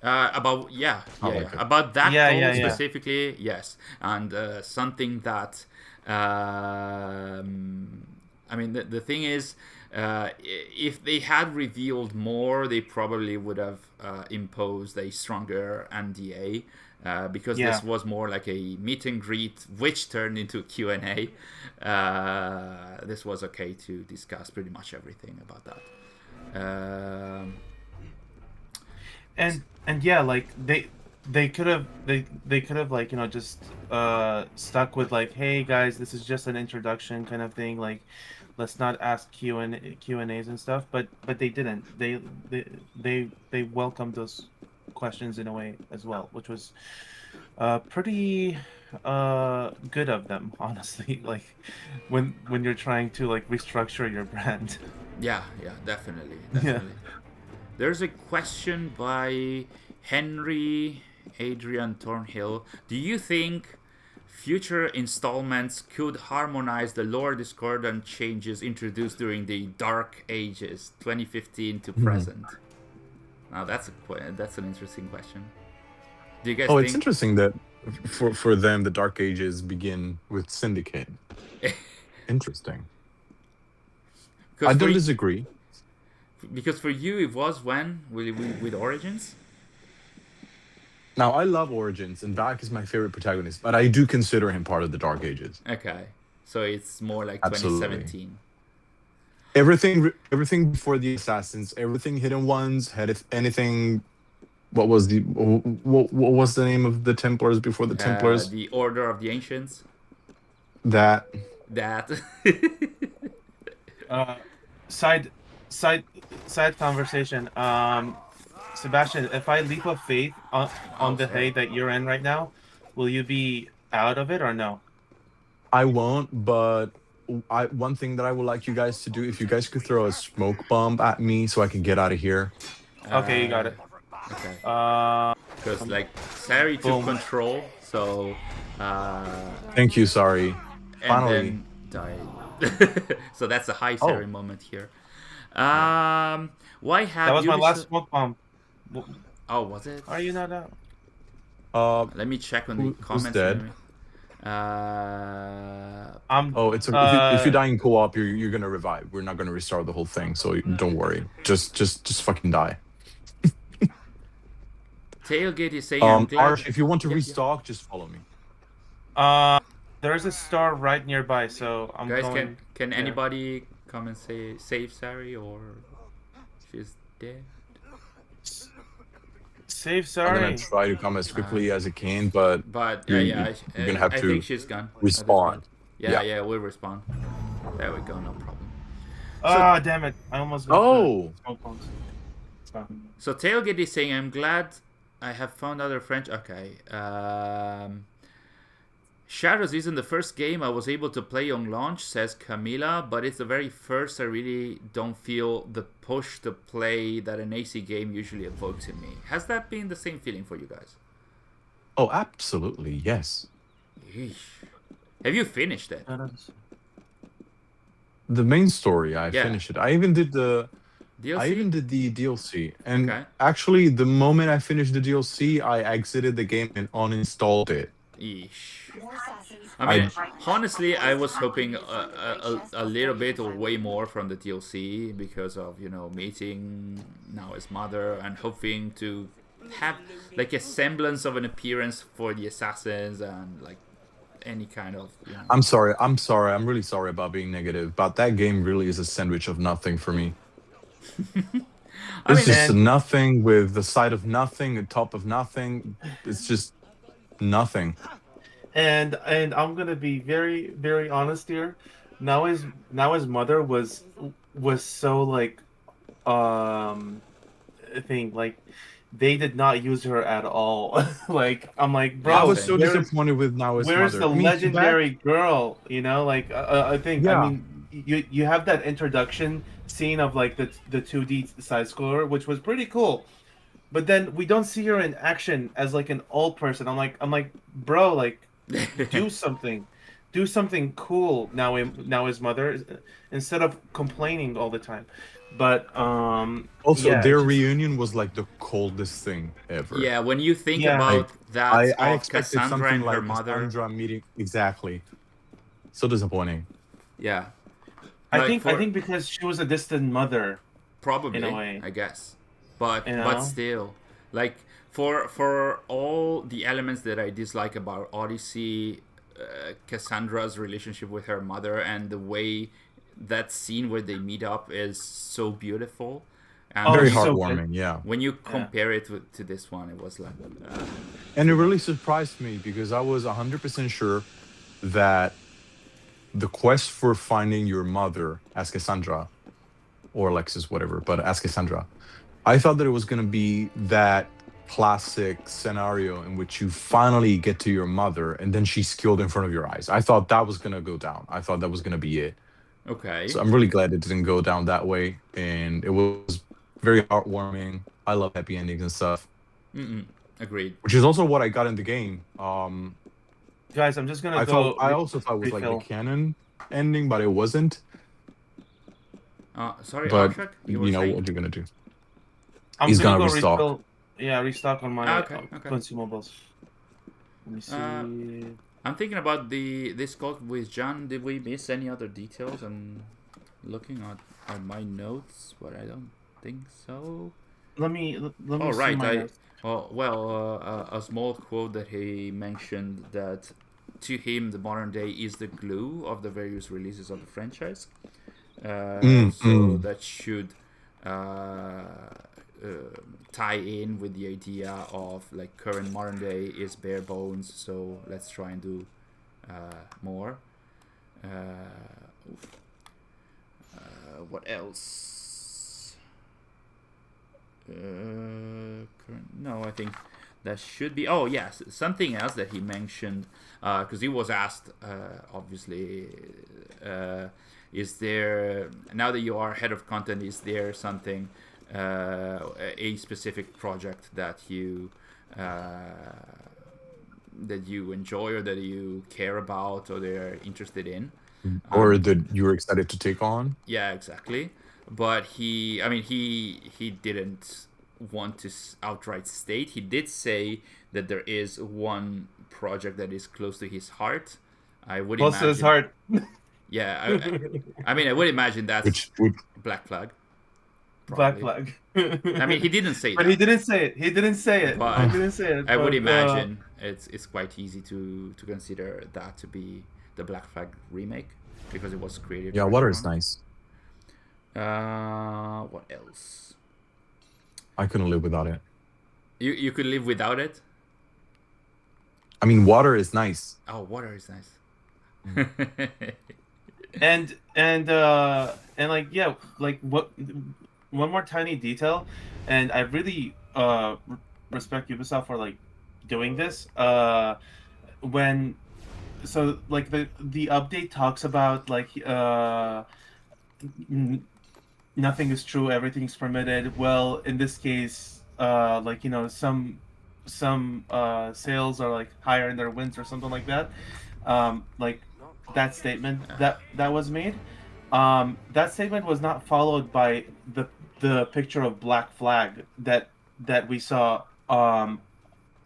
About okay. About that goal specifically, yes. And something that I mean, the thing is, if they had revealed more, they probably would have imposed a stronger NDA. Because this was more like a meet and greet, which turned into Q&A. This was okay to discuss pretty much everything about that. And yeah, like they could have like, you know, just stuck with like, hey guys, this is just an introduction kind of thing, like let's not ask Q&As and stuff, but they didn't. They welcomed those questions in a way as well, which was pretty good of them, honestly. Like when you're trying to like restructure your brand. Yeah, definitely. Yeah. There's a question by Henry Adrian Thornhill. Do you think future installments could harmonize the lore discordant changes introduced during the Dark Ages, 2015 to present? Now that's an interesting question. Do you guys think... it's interesting that for them the Dark Ages begin with Syndicate. Interesting. I don't disagree. Because for you it was when with Origins? Now I love Origins and Back is my favorite protagonist, but I do consider him part of the Dark Ages. Okay. So it's more like Absolutely. 2017. Everything before the Assassins, everything Hidden Ones, had anything. What was the name of the Templars before the Templars? The Order of the Ancients. That. Side conversation. Sebastian, if I leap of faith on the hay that you're in right now, will you be out of it or no? I won't, but one thing that I would like you guys to do, if you guys could throw a smoke bomb at me so I can get out of here. Okay, you got it. Okay. Because like Sari took control, so. Thank you, sorry. And Finally. Then died. So that's a high Sari moment here. Why have that was my last smoke bomb. Oh, was it? Are you not out? Let me check on the comments. Who's dead? It's if you die in co-op, you're gonna revive. We're not gonna restart the whole thing, so don't worry. Just fucking die. Tailgate is saying, I'm glad... Arch, if you want to restock, just follow me. There's a star right nearby, so I'm guys, going... can anybody come and save Sari, or she's dead? Save Sari. I'm gonna try to come as quickly as I can, but you're gonna have to. I think she's gone. Respawn. Yeah, we'll respawn. There we go, no problem. Damn it! I almost. Oh. So Tailgate is saying, I'm glad I have found other French. Okay. Shadows isn't the first game I was able to play on launch, says Camila, but it's the very first I really don't feel the push to play that an AC game usually evokes in me. Has that been the same feeling for you guys? Oh, absolutely, yes. Yeesh. Have you finished it? The main story, I finished it. I even did the DLC? I even did the DLC. And actually, the moment I finished the DLC, I exited the game and uninstalled it. Yeesh. I mean, honestly, I was hoping a little bit or way more from the DLC because of, meeting now his mother and hoping to have like a semblance of an appearance for the assassins and like any kind of. I'm sorry. I'm really sorry about being negative, but that game really is a sandwich of nothing for me. It's just nothing with the side of nothing, the top of nothing. It's just nothing. And I'm gonna be very, very honest here. Now his mother was so like I think like they did not use her at all. Like I'm like, bro, I was so disappointed with Nao's mother. Where's the legendary girl? Like I think I mean you have that introduction scene of like the 2D side scroller, which was pretty cool. But then we don't see her in action as like an old person. I'm like, bro, like do something cool now his mother instead of complaining all the time. But also their reunion was like the coldest thing ever. Yeah, when you think about that, I expected Cassandra something and like her mother. Cassandra meeting exactly. So disappointing. Yeah. I think because she was a distant mother probably, in a way. I guess, but You know? still, like for all the elements that I dislike about Odyssey, Cassandra's relationship with her mother and the way that scene where they meet up is so beautiful. And Oh, Very so good. heartwarming, yeah. when you compare it to this one, it was like, And it really surprised me because I was 100% sure that the quest for finding your mother as Cassandra, or Alexis, whatever, but as Cassandra, I thought that it was going to be that classic scenario in which you finally get to your mother and then she's killed in front of your eyes. I thought that was going to go down. I thought that was going to be it. okay, So I'm really glad it didn't go down that way. And it was very heartwarming. I love happy endings and stuff, agreed. which is also what I got in the game. Guys, I'm just gonna go. I also thought it was like the refill. canon ending, but it wasn't. Sorry, But Arshak, you were know saying? what you're gonna do. I'm He's gonna gonna go restock. refill. Yeah, restock on my Okay. consumables. Let me see. I'm thinking about this call with John. Did we miss any other details? I'm looking at my notes, but I don't think so. Let me Oh, see right. my notes. A small quote that he mentioned that to him, the modern day is the glue of the various releases of the franchise. So that should tie in with the idea of like current modern day is bare bones. So let's try and do more. What else? No, I think that should be. Oh yes, something else that he mentioned because he was asked, obviously, is there now that you are head of content? Is there something, a specific project that you enjoy or that you care about or they're interested in? Or that you were excited to take on? Yeah, exactly. But he didn't want to outright state. He did say that there is one project that is close to his heart. I would Close to his imagine. heart. Yeah, I would imagine that's Which would Black Flag. Black Probably. flag. I mean, he didn't say But that. he didn't say it. He didn't say it. But He didn't say it. I would but, imagine it's quite easy to consider that to be the Black Flag remake because it was created. yeah, by water is Toronto. nice. What else? I couldn't live without it. You could live without it. I mean, water is nice. Oh, water is nice. and like yeah, like what? One more tiny detail, and I really respect Ubisoft for like doing this. When so like the update talks about like nothing is true, everything's permitted. Well, in this case, like some sales are like higher in their wins or something like that. Like that statement that was made. That statement was not followed by the picture of Black Flag that we saw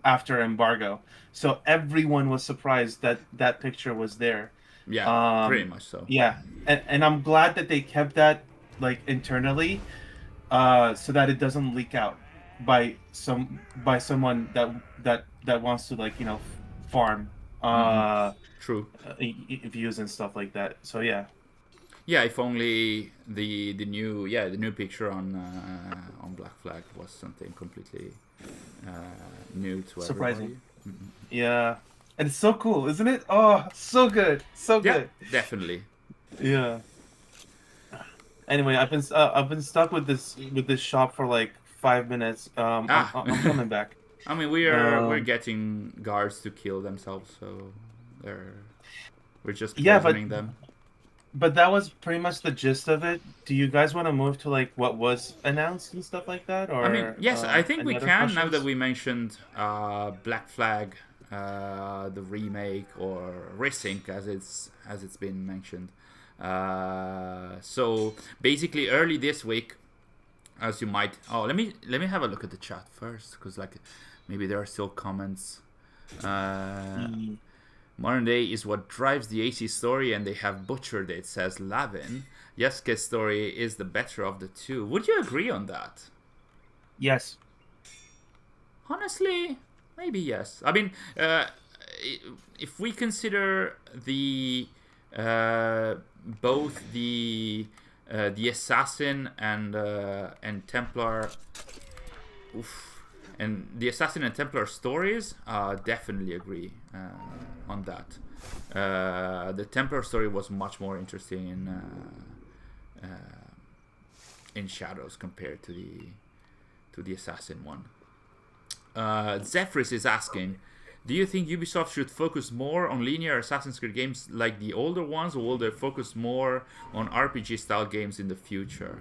after embargo. So everyone was surprised that that picture was there. Yeah, pretty much so. Yeah, and I'm glad that they kept that like internally, so that it doesn't leak out by someone that wants to like farm True. views and stuff like that. So yeah. Yeah, if only the new picture on Black Flag was something completely new to Surprising. everybody. Yeah, and it's so cool, isn't it? Oh, so good, so Yeah, good. definitely. Yeah. Anyway, I've been stuck with this shop for like 5 minutes. I'm coming back. I mean, we're getting guards to kill themselves, so we're just poisoning them. But that was pretty much the gist of it. Do you guys want to move to like what was announced and stuff like that? Or I mean, yes, I think we any can other now that questions? we mentioned Black Flag, the remake, or Resync as it's been mentioned. So basically, early this week, as you might. Oh, let me have a look at the chat first, because like maybe there are still comments. Modern day is what drives the AC story, and they have butchered it, says Lavin. Yasuke's story is the better of the two. Would you agree on that? Yes. Honestly, maybe yes. I mean, if we consider the both the assassin and Templar, and the assassin and Templar stories, definitely agree on that. The Templar story was much more interesting in Shadows compared to the assassin one. Zephyrus is asking, do you think Ubisoft should focus more on linear Assassin's Creed games like the older ones, or will they focus more on RPG style games in the future?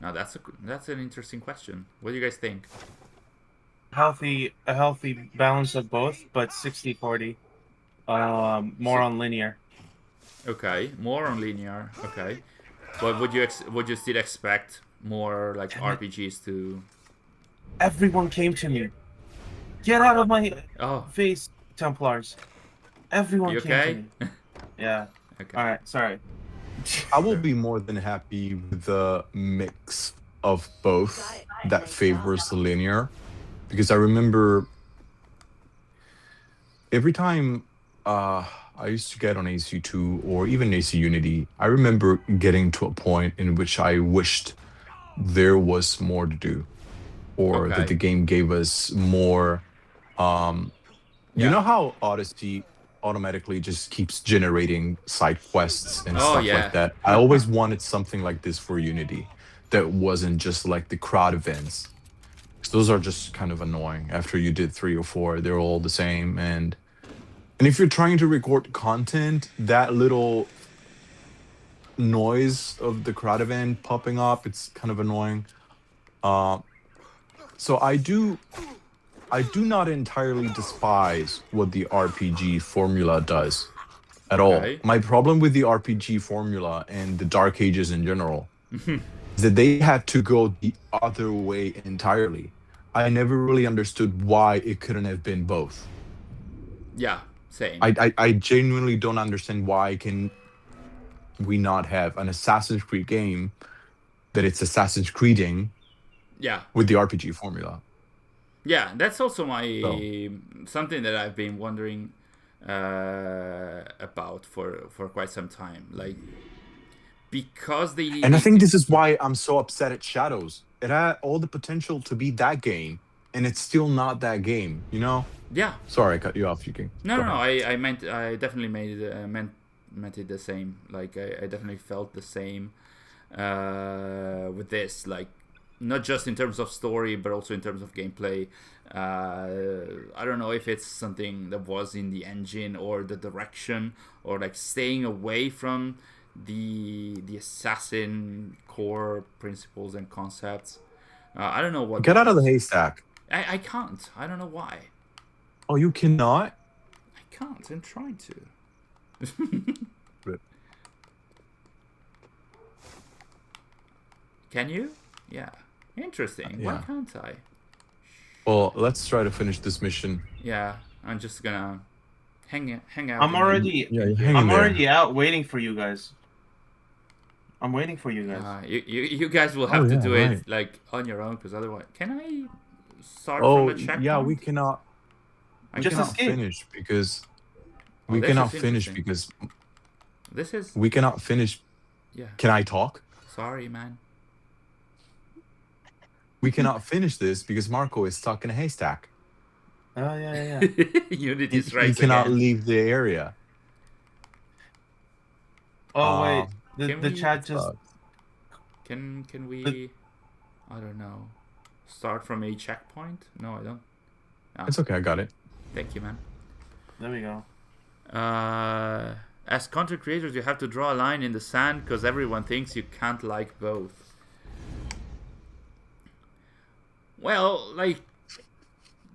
Now that's an interesting question. What do you guys think? A healthy balance of both, but 60-40. More on linear. Okay, more on linear. Okay, but would you still expect more like RPGs to? Everyone came to me. Get out of my Oh, face, Templars. Everyone you came okay? to me. Yeah. Okay. All right. Sorry. I will be more than happy with the mix of both that favors the linear, because I remember every time I used to get on AC2 or even AC Unity, I remember getting to a point in which I wished there was more to do, or that the game gave us more. You know how Odyssey automatically just keeps generating side quests and stuff like that? I always wanted something like this for Unity that wasn't just like the crowd events. Those are just kind of annoying. After you did 3 or 4, they're all the same. And if you're trying to record content, that little noise of the crowd event popping up, it's kind of annoying. So I do not entirely despise what the RPG formula does at all. My problem with the RPG formula and the Dark Ages in general is that they had to go the other way entirely. I never really understood why it couldn't have been both. Yeah, same. I genuinely don't understand why can we not have an Assassin's Creed game that it's Assassin's Creeding with the RPG formula. Yeah, that's also something that I've been wondering about for quite some time. Like, because and I think this is why I'm so upset at Shadows. It had all the potential to be that game, and it's still not that game. You know? Yeah. Sorry, I cut you off. You can. No. I definitely meant it the same. Like, I definitely felt the same with this. Like, not just in terms of story, but also in terms of gameplay. I don't know if it's something that was in the engine or the direction, or like staying away from the assassin core principles and concepts. I don't know what. Get out of the haystack. I can't. I don't know why. Oh, you cannot? I can't. I'm trying to. Can you? Yeah. Interesting. Yeah. Why can't I? Well, let's try to finish this mission. Yeah, I'm just gonna hang out. I'm already out waiting for you guys. I'm waiting for you guys. You guys will have to do it like on your own, because otherwise, can I start from a checkpoint? Yeah, we cannot. We cannot finish because we cannot finish because this is. We cannot finish. Yeah. Can I talk? Sorry, man. We cannot finish this because Marco is stuck in a haystack. Oh yeah. Unity strikes. He cannot leave the area. Oh wait, the chat just. Can we? I don't know. Start from a checkpoint? No, I don't. Oh. It's okay. I got it. Thank you, man. There we go. As content creators, you have to draw a line in the sand because everyone thinks you can't like both. Well, like,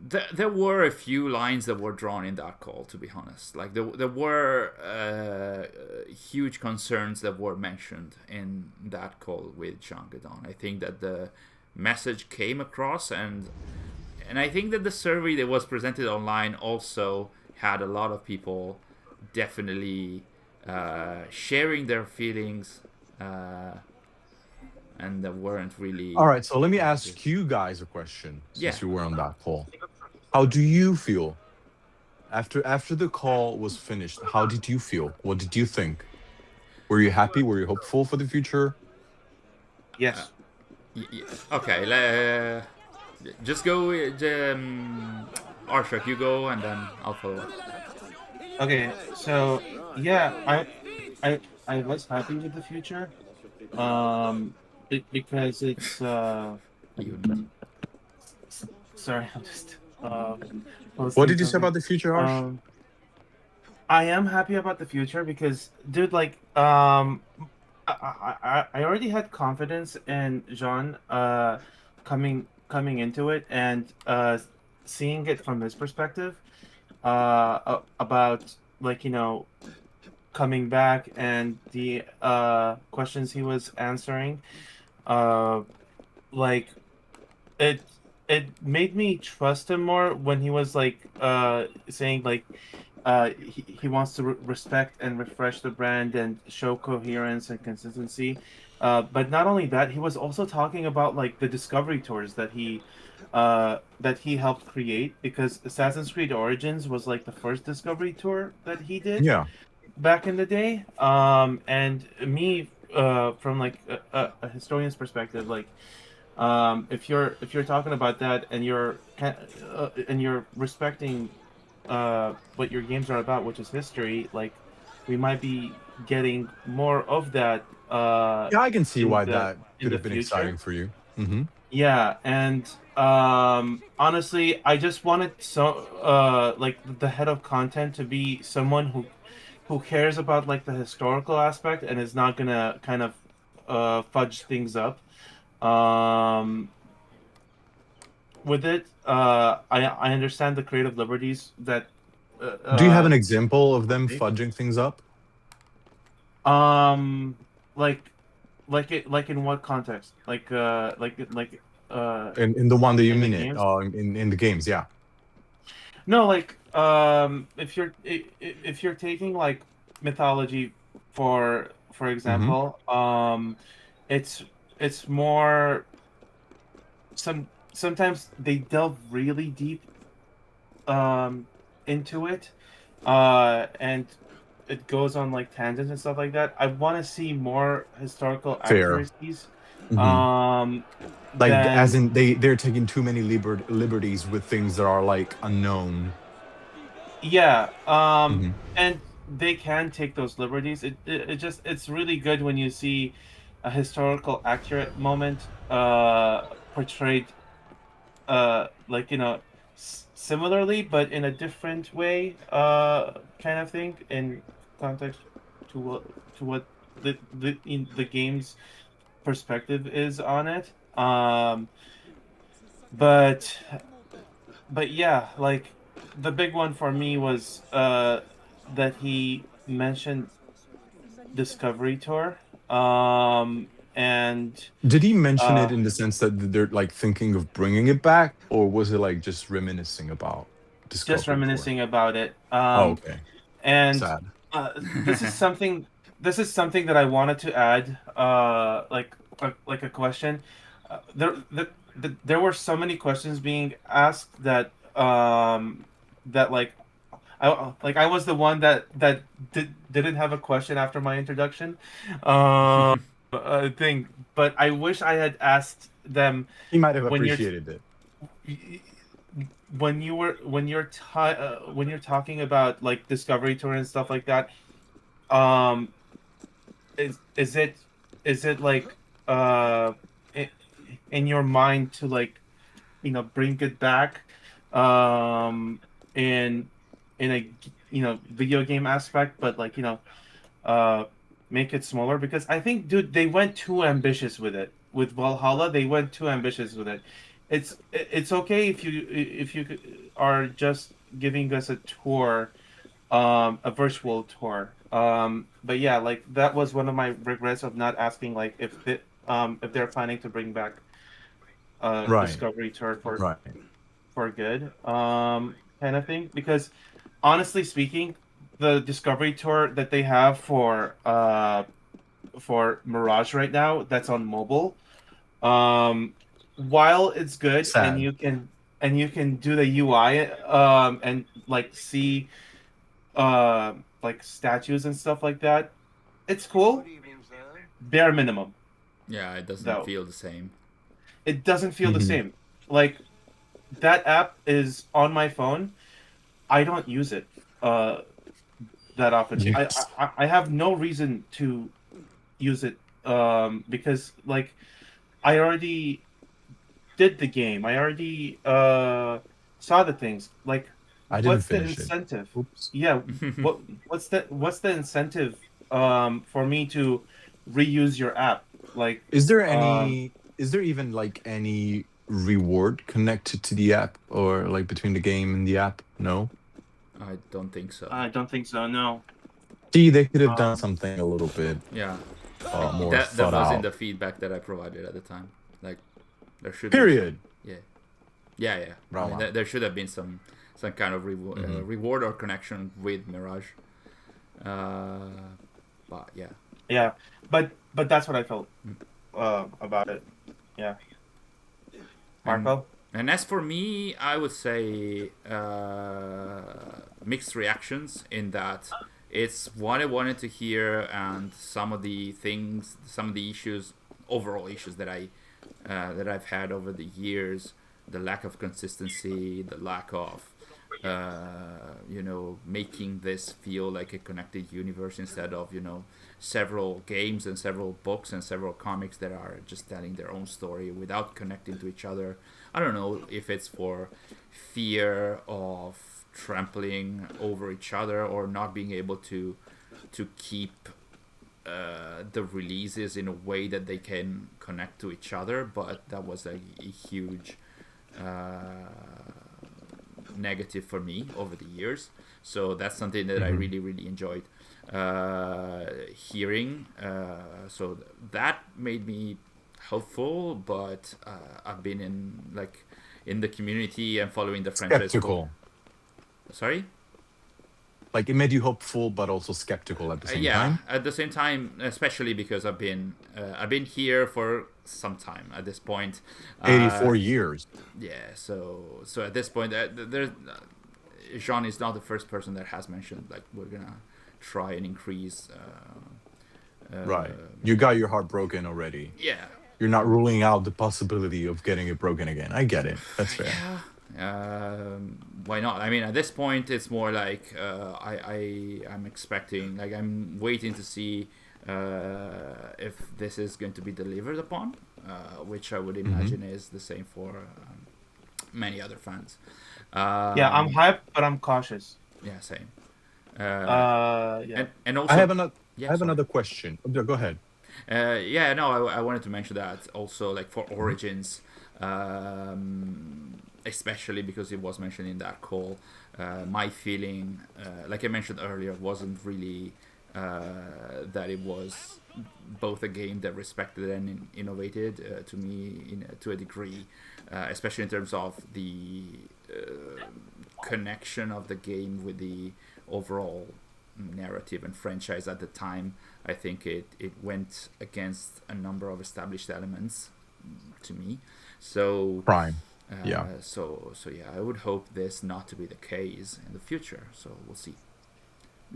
there were a few lines that were drawn in that call, to be honest. Like, there were huge concerns that were mentioned in that call with Jean Guesdon. I think that the message came across, and I think that the survey that was presented online also had a lot of people definitely sharing their feelings, and that weren't really. All right, so let me ask you guys a question Yeah. since you were on that call. How do you feel after the call was finished? How did you feel? What did you think? Were you happy? Were you hopeful for the future? Yes. Okay. Just go. Arshak, you go, and then I'll follow. Okay. So yeah, I was happy with the future. Because it's You. sorry, I'm just What posting did you say something. about the future, Harsh? Um, I am happy about the future because, dude, like, I already had confidence in Jean, coming into it and seeing it from his perspective, about like coming back and the questions he was answering, uh, like it it made me trust him more when he was like saying like he wants to respect and refresh the brand and show coherence and consistency. But not only that, he was also talking about like the discovery tours that he helped create, because Assassin's Creed Origins was like the first discovery tour that he did Yeah. back in the day. And me, from like a historian's perspective, like if you're talking about that and you're respecting what your games are about, which is history, like we might be getting more of that Yeah, I can see in why that in could the have been exciting future. for you. Hmm. Yeah, and honestly, I just wanted like the head of content to be someone who cares about like the historical aspect and is not gonna kind of fudge things up. Um, with it, I understand the creative liberties that Do you have an uh, example of them take. fudging things up? Um, like like in what context? In the one that you In the mean it, games? in the games, yeah. No, like if you're taking like mythology for Hmm. example, it's it's more sometimes they delve really deep um into it, and it goes on like tangents and stuff like that. I want to see more historical Fair. accuracies Hmm. um Like, as than in they're taking too many liberties with things that are like unknown. yeah. Hmm. And they can take those liberties. It just it's really good when you see a historical accurate moment portrayed like similarly but in a different way, kind of thing, in context to what the game's perspective is on it. But yeah, like the big one for me was that he mentioned Discovery Tour, and Did he mention it uh in the sense that they're like thinking of bringing it back, or was it like just reminiscing about just Discovery Tour? reminiscing about it. Oh, okay. And Sad. this is something that I wanted to add, like a question. There were so many questions being asked that I was the one that didn't have a question after my introduction, thing. But I wish I had asked them He might have when appreciated it. when you're talking about like Discovery Tour and stuff like that. Um, is it like uh i- in your mind to like bring it back um in a video game aspect, but like uh make it smaller? Because I think, dude, they went too ambitious with it. With Valhalla, they went too ambitious with it. It's okay if you are just giving us a tour, a virtual tour. But yeah, like that was one of my regrets of not asking like if they're planning to bring back Right. Discovery Tour Right. for good, kind of thing. Because honestly speaking, the Discovery Tour that they have for Mirage right now, that's on mobile. While it's good and Sad. you can do the UI and like see like statues and stuff like that, it's cool. Bare minimum Yeah, it doesn't though. feel the same. It doesn't feel the Hmm. same. Like that app is on my phone. I don't use it uh that often. I Yes. I, I have no reason to use it because like I already did the game. I already saw the things. Like, I didn't what's the finish it. incentive? Oops. Yeah, what's the incentive for me to reuse your app? Like, Is there um any? Is there even like any reward connected to the app, or like between the game and the app? No. I don't think so. I don't think so. No. See, they could have done Um something a little bit Yeah, more that thought was in the out. feedback that I provided at the time. Like, there should be some. Period. Yeah, yeah, yeah. I mean, Bravo. there should have been some kind of Hmm. reward or connection with Mirage. Uh, but yeah. yeah, but that's what I felt about it. Yeah, And Marco. and as for me, I would say mixed reactions in that it's what I wanted to hear, and some of the things, some of the issues, overall issues that I've had over the years, the lack of consistency, the lack of making this feel like a connected universe instead of several games and several books and several comics that are just telling their own story without connecting to each other. I don't know if it's for fear of trampling over each other or not being able to keep the releases in a way that they can connect to each other, but that was a huge uh, negative for me over the years. So that's something that I Hmm. really, really enjoyed hearing. So that made me hopeful, but I've been in the community and following the franchise for. Skeptical. Sorry. Like it made you hopeful, but also skeptical at the same Yeah, time. at the same time, especially because I've been here for some time at this point. Uh, 84 years. yeah, so at this point, there's Jean is not the first person that has mentioned like we're gonna try and increase. Right. You got your heart broken already. Yeah, You're not ruling out the possibility of getting it broken again. I get it. That's fair. yeah. Why not? I mean, at this point, it's more like I'm expecting, like I'm waiting to see if this is going to be delivered upon, which I would Hmm. imagine is the same for many other fans. Yeah, I'm Um, hyped, but I'm cautious. yeah, same. Uh, Yeah. and I also, have another. I yeah, have sorry. another question. Oh, go ahead. Yeah, no, I wanted to mention that also, like for Mhm. Origins, especially because it was mentioned in that call. My feeling, like I mentioned earlier, wasn't really that it was both a game that respected and innovated to me to a degree, especially in terms of the connection of the game with the overall narrative and franchise at the time. I think it went against a number of established elements to me. So Prime. Yeah. so yeah, I would hope this not to be the case in the future. So we'll see.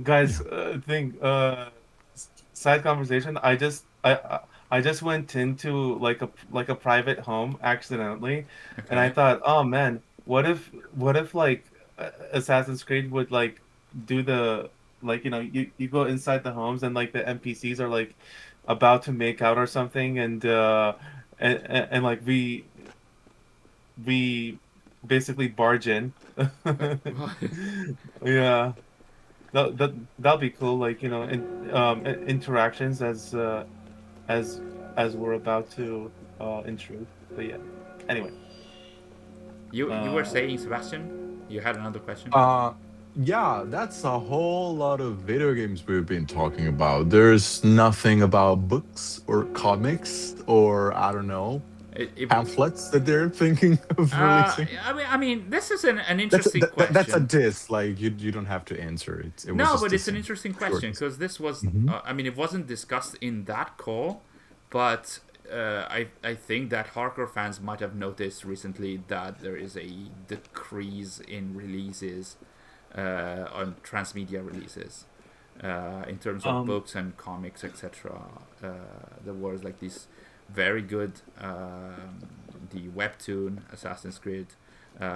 Guys, Yeah. thing side conversation. I just went into like a private home accidentally, and I Okay. thought, oh man, what if like Assassin's Creed would like do the like you go inside the homes and like the NPCs are like about to make out or something, and like we basically barge in. Yeah. That'll be cool. Like interactions as as we're about to intrude. But yeah. Anyway. You were Uh, saying, Sebastian, you had another question. Uh, yeah, that's a whole lot of video games we've been talking about. There's nothing about books or comics or I don't know. It, pamphlets that they're thinking of releasing? I mean, this is an interesting That's a question. diss. Like you don't have to answer it. It was No, just but it's an dissing. interesting Short question diss. because this was. Mhm. I mean, it wasn't discussed in that call, but I think that hardcore fans might have noticed recently that there is a decrease in releases, on transmedia releases, in terms of Um, books and comics, etc. There was like this very good, the webtoon Assassin's Creed,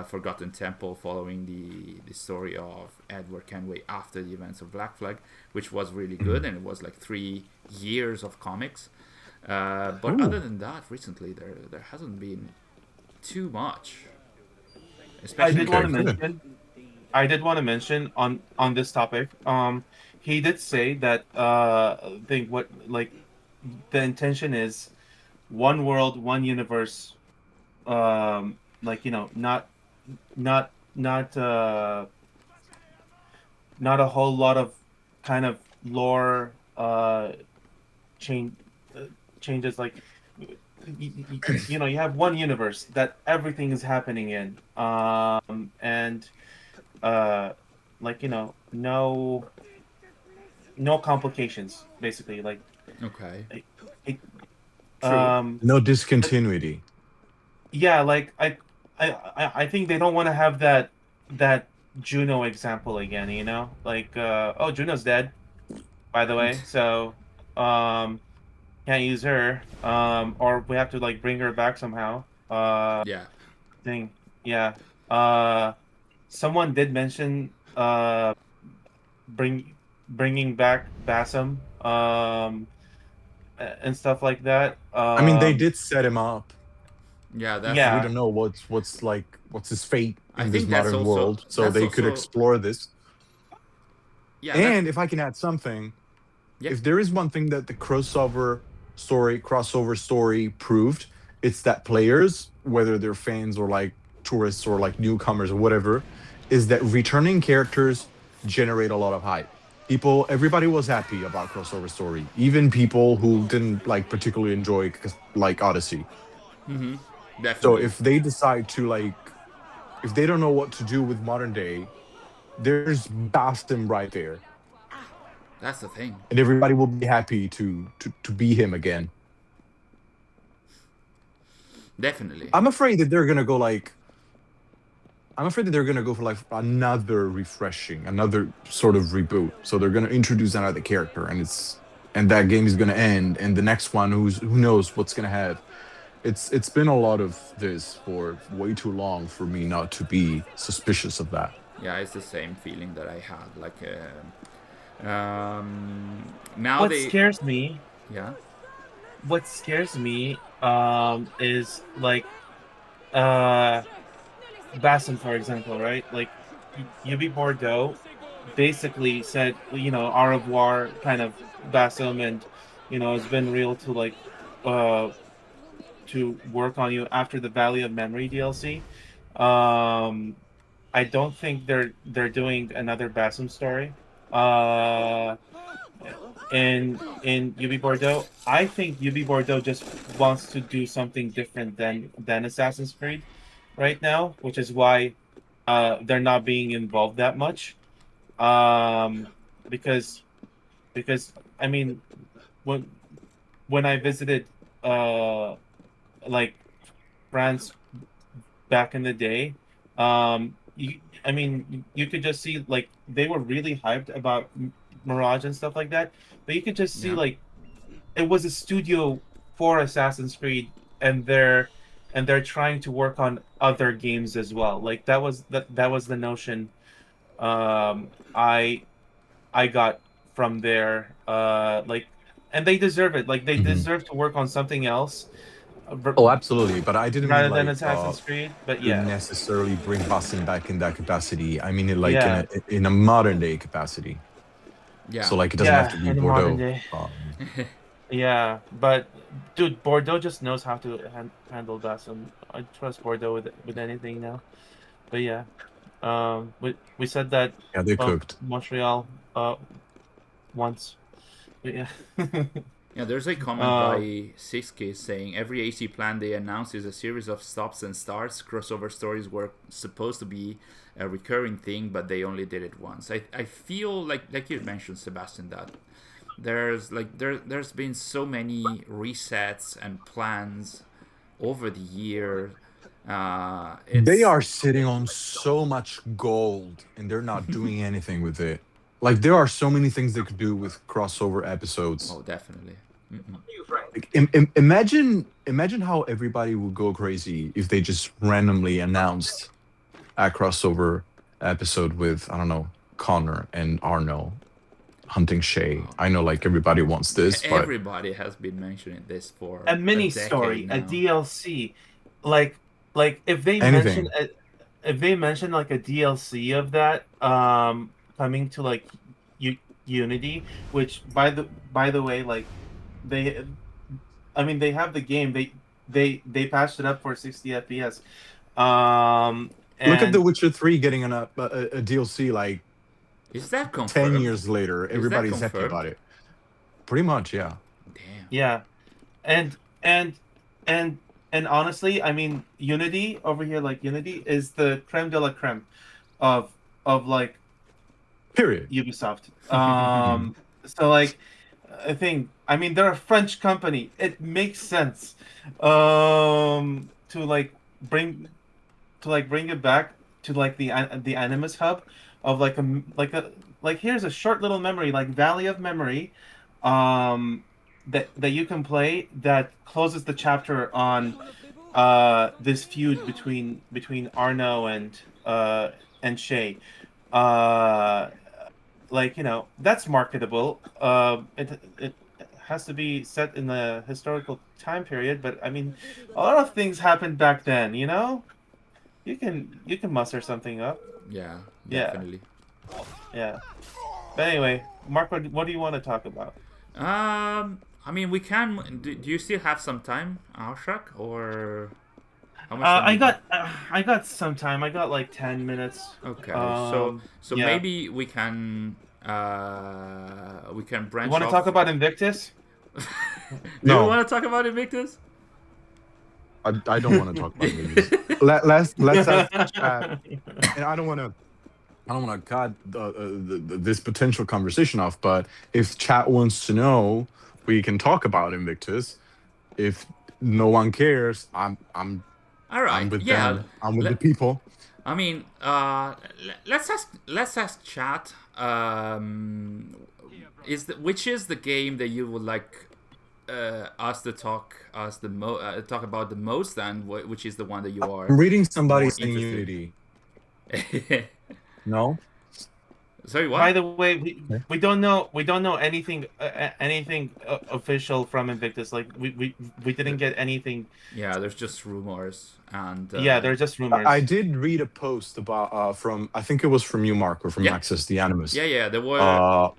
Forgotten Temple, following the story of Edward Kenway after the events of Black Flag, which was really good, Mhm. and it was like 3 years of comics. But other Ooh. than that, recently there hasn't been too much, I especially did in want Okay, to good. mention. I did want to mention on this topic. He did say that thing what like the intention is one world, one universe. Like not not not a whole lot of kind of lore change uh, changes. Like you have one universe that everything is happening in, and uh, like no complications basically. Like okay, it, it, true. No discontinuity. yeah, like I think they don't want to have that Juno example again, like oh, Juno's dead, by the way, so um can't use her, or we have to like bring her back somehow. Yeah. Thing, yeah. uh Someone did mention bring bringing back Bassam, and stuff like that. I mean, they did set him up, Yeah, so that's. we Yeah. don't know what's his fate I in this think that's modern also. world. So That's they could also. explore this. Yeah, that's. And if I can add something, Yeah. if there is one thing that the crossover story proved, it's that players, whether they're fans or like tourists or like newcomers or whatever, is that returning characters generate a lot of hype. Everybody was happy about crossover story, even people who didn't like particularly enjoy like Odyssey. So Definitely. if they decide to if they don't know what to do with modern day, there's Bastim right there, That's the thing. and everybody will be happy to be him again. Definitely. I'm afraid that they're gonna go like I'm afraid that they're gonna go for like another refreshing, another sort of reboot. So they're gonna introduce another character, and that game is gonna end, and the next one who knows what's gonna have. It's been a lot of this for way too long for me not to be suspicious of that. Yeah, it's the same feeling that I had. Like, now what they. scares me Yeah. what scares me is like uh Bassam, for example, right? Like UB Bordeaux basically said, au revoir, kind of Bassam, and it's been real to like uh to work on you after the Valley of Memory DLC. Um, I don't think they're doing another Bassam story. Uh, in UB Bordeaux, I think UB Bordeaux just wants to do something different than Assassin's Creed right now, which is why they're not being involved that much. Um, because because I mean, when when I visited uh like France back in the day, I mean, you could just see like they were really hyped about Mirage and stuff like that, but you could just see Yeah. like it was a studio for Assassin's Creed, and they're trying to work on other games as well. Like that was the notion um I I got from there. Like, and they deserve it. Like they Mhm. deserve to work on something else, Oh, absolutely. But I didn't mean rather than Assassin's Creed. But to yeah, necessarily bring Basim back in that capacity. I mean it like yeah, in a modern day capacity. Yeah. So like it doesn't have yeah. to be In the modern Bordeaux. day, yeah. But dude, Bordeaux just knows how to handle that. So I trust Bordeaux with anything now. But yeah, we said that Yeah, they of cooked. Montreal once. But yeah. Yeah, there's a comment by Siski saying every AC plan they announce is a series of stops and starts. Crossover stories were supposed to be a recurring thing, but they only did it once. I feel like you mentioned, Sebastian, that there's been so many resets and plans over the year. They are sitting on so much gold and they're not doing anything with it. Like there are so many things they could do with crossover episodes. Oh, definitely. Like, imagine how everybody would go crazy if they just randomly announced a crossover episode with, I don't know, Connor and Arno hunting Shay. I know, like, everybody wants this, but Everybody has been mentioning this for a mini decade story, now. a DLC, like if they Anything. mention like a DLC of that coming to like Unity, which by the way, like they have the game, they patched it up for 60 FPS. look at And The Witcher 3 getting a DLC like Is that 10 confirmed? years later. that Everybody's happy confirmed? about it. Pretty much, yeah. Damn. yeah, and honestly, I mean, Unity over here, like Unity is the creme de la creme of like Period. Ubisoft. So like, I mean, they're a French company. It makes sense to bring it back to like the Animus hub of like here's a short little memory, like Valley of Memory, that you can play that closes the chapter on this feud between Arno and Shay. Like, you know, that's marketable. It has to be set in the historical time period, but I mean, a lot of things happened back then. You know, you can muster something up. Yeah, Yeah. definitely. Yeah. But anyway, Mark, what do you want to talk about? I mean, we can. Do you still have some time, Arshak, or how much? I got some time. I got like 10 minutes. Okay, so yeah. maybe we can branch. You want to off. talk about Invictus? Do No. you want to talk about Invictus? I don't want to talk about movies. Let's have chat. And I don't want to cut this potential conversation off. But if chat wants to know, we can talk about Invictus. If no one cares, I'm All right. I'm with yeah. them. I'm with the people. I mean, let's ask chat. Which is the game that you would like us to talk about the most, and which is the one that you are? I'm reading somebody more saying interested. Unity. No. Sorry, what? By the way, we don't know anything official from Invictus. Like we didn't get anything. Yeah, there's just rumors, and Yeah, they're just rumors. I did read a post about from, I think it was from you, Mark, or from Yeah. Access the Animus. yeah, there were.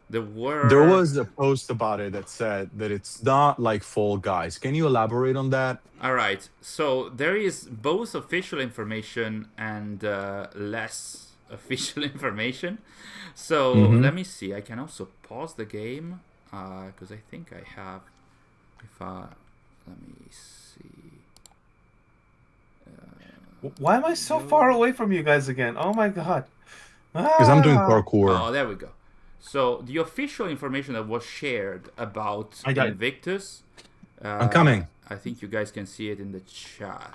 There was a post about it that said that it's not like Fall Guys. Can you elaborate on that? All right. So there is both official information and less official information. So let me see. I can also pause the game because I think I have. Let me see. Why am I so far away from you guys again? Oh my god. Because I'm doing parkour. Oh, there we go. So the official information that was shared about I got it. Invictus, I'm coming. I think you guys can see it in the chat,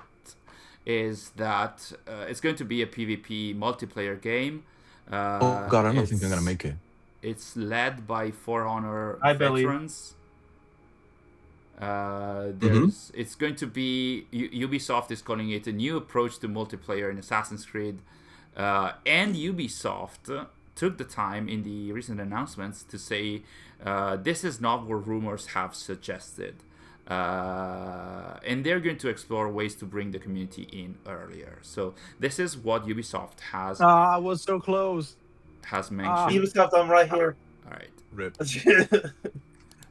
is that it's going to be a PvP multiplayer game. Oh god, I don't think I'm gonna make it. It's led by For Honor I believe. veterans. It's going to be Ubisoft is calling it a new approach to multiplayer in Assassin's Creed, and Ubisoft took the time in the recent announcements to say this is not what rumors have suggested, and they're going to explore ways to bring the community in earlier. So this is what Ubisoft has I was so close. mentioned. Ubisoft, I'm right here. All right. Rip.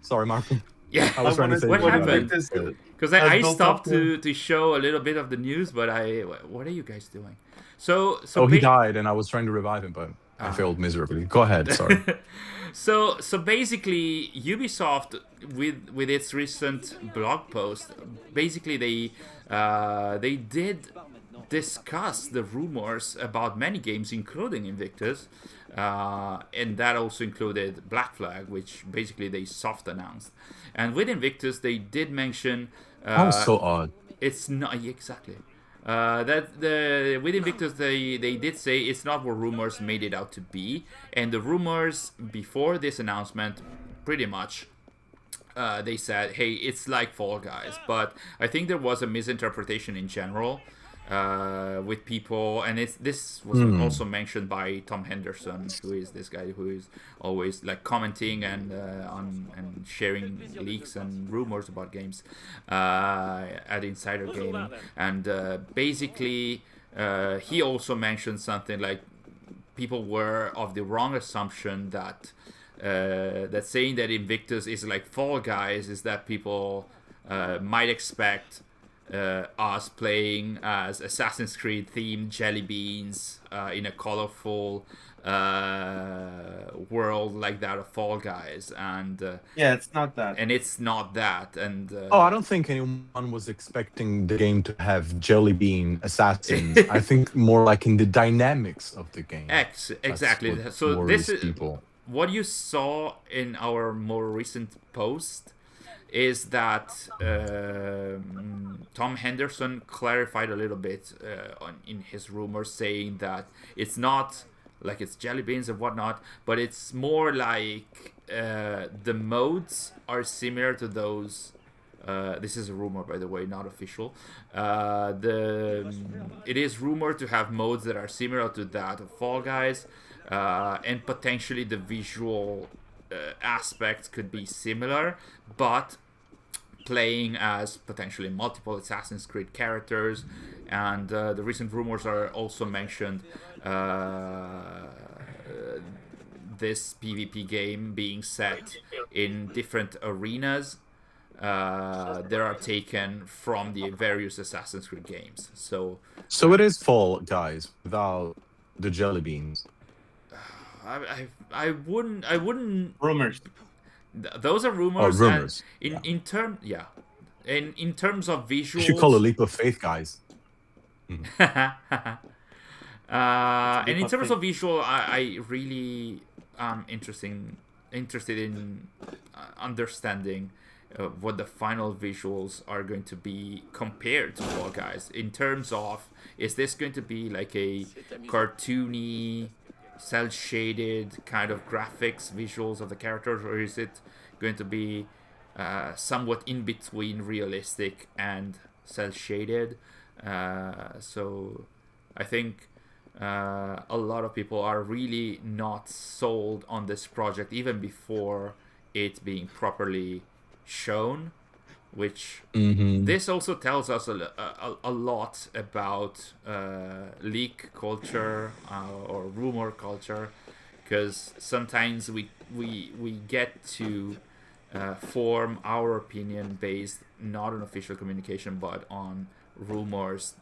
Sorry, Mark. Yeah. I was trying to say What happened? Invictus Because has I built stopped up to- to show a little bit of the news, but what are you guys doing? So he died, and I was trying to revive him, but I failed miserably. Go ahead. Sorry. So basically, Ubisoft with its recent blog post, basically they did discuss the rumors about many games, including Invictus, and that also included Black Flag, which basically they soft announced. And with Invictus, they did mention That was so odd. it's not exactly. That the with Invictus they did say it's not what rumors made it out to be, and the rumors before this announcement, pretty much, they said, hey, it's like Fall Guys. But I think there was a misinterpretation in general with people, and this was also mentioned by Tom Henderson, who is this guy who is always like commenting and and sharing leaks and rumors about games at Insider Gaming, and basically he also mentioned something like people were of the wrong assumption that that saying that Invictus is like Fall Guys is that people might expect us playing as Assassin's Creed themed jelly beans in a colorful world like that of Fall Guys, and Yeah, it's not that. and it's not that, and Oh, I don't think anyone was expecting the game to have jelly bean assassins. I think more like in the dynamics of the game. Exactly. That's what So this worries is people. what you saw in our more recent post is that Tom Henderson clarified a little bit in his rumors, saying that it's not like it's jelly beans and whatnot, but it's more like the modes are similar to those. This is a rumor, by the way, not official. It is rumored to have modes that are similar to that of Fall Guys, and potentially the visual aspects could be similar, but playing as potentially multiple Assassin's Creed characters. And the recent rumors are also mentioned this PvP game being set in different arenas that are taken from the various Assassin's Creed games. So it is Fall Guys without the jelly beans. I wouldn't. Rumors. Those are rumors. Oh, rumors. And in terms of visuals, You should call a leap of faith, guys. and in terms of visual, I really am interested in understanding what the final visuals are going to be compared to Fall Guys. In terms of, is this going to be like a cartoony, cel-shaded kind of graphics visuals of the characters, or is it going to be somewhat in between realistic and cel-shaded? So I think a lot of people are really not sold on this project even before it being properly shown, which this also tells us a lot about leak culture or rumor culture, because sometimes we get to form our opinion based not on official communication but on rumors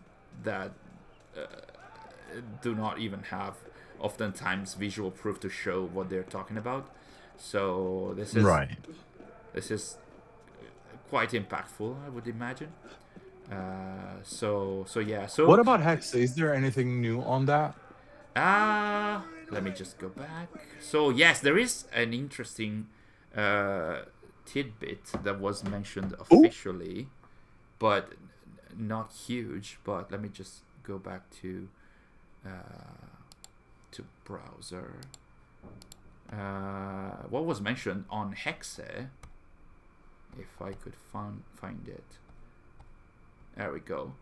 that do not even have oftentimes visual proof to show what they're talking about. So this is quite impactful, I would imagine. So yeah. So what about Hex? Is there anything new on that? Let me just go back. So yes, there is an interesting tidbit that was mentioned officially, but not huge. But let me just go back to browser. What was mentioned on Hexe? If I could find it. There we go.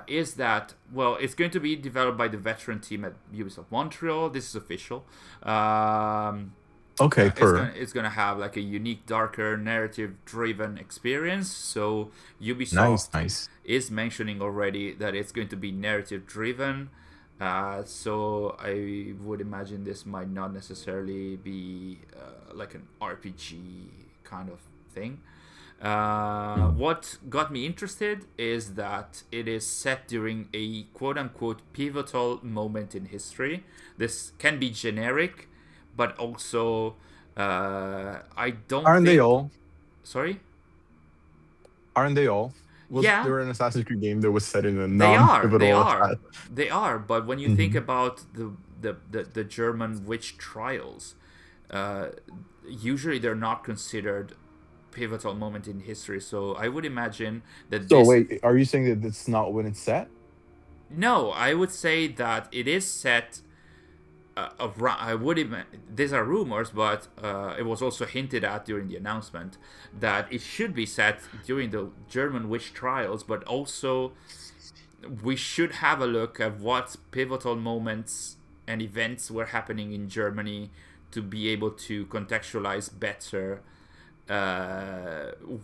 Is that, well, it's going to be developed by the veteran team at Ubisoft Montreal. This is official. Okay, it's gonna have like a unique, darker, narrative-driven experience. So Ubisoft is mentioning already that it's going to be narrative-driven. So I would imagine this might not necessarily be like an RPG kind of thing. What got me interested is that it is set during a quote-unquote pivotal moment in history. This can be generic, but also I don't Aren't they think. all? Sorry. Aren't they all? Was Yeah, there an Assassin's Creed game that was set in a they are. They non-pivotal are. They are. But when you think Mhm. about the German witch trials, uh, usually they're not considered pivotal moment in history. So I would imagine that So this. wait, are you saying that it's not when it's set? No, I would say that it is set. I would these are rumors, but it was also hinted at during the announcement that it should be set during the German witch trials, but also we should have a look at what pivotal moments and events were happening in Germany to be able to contextualize better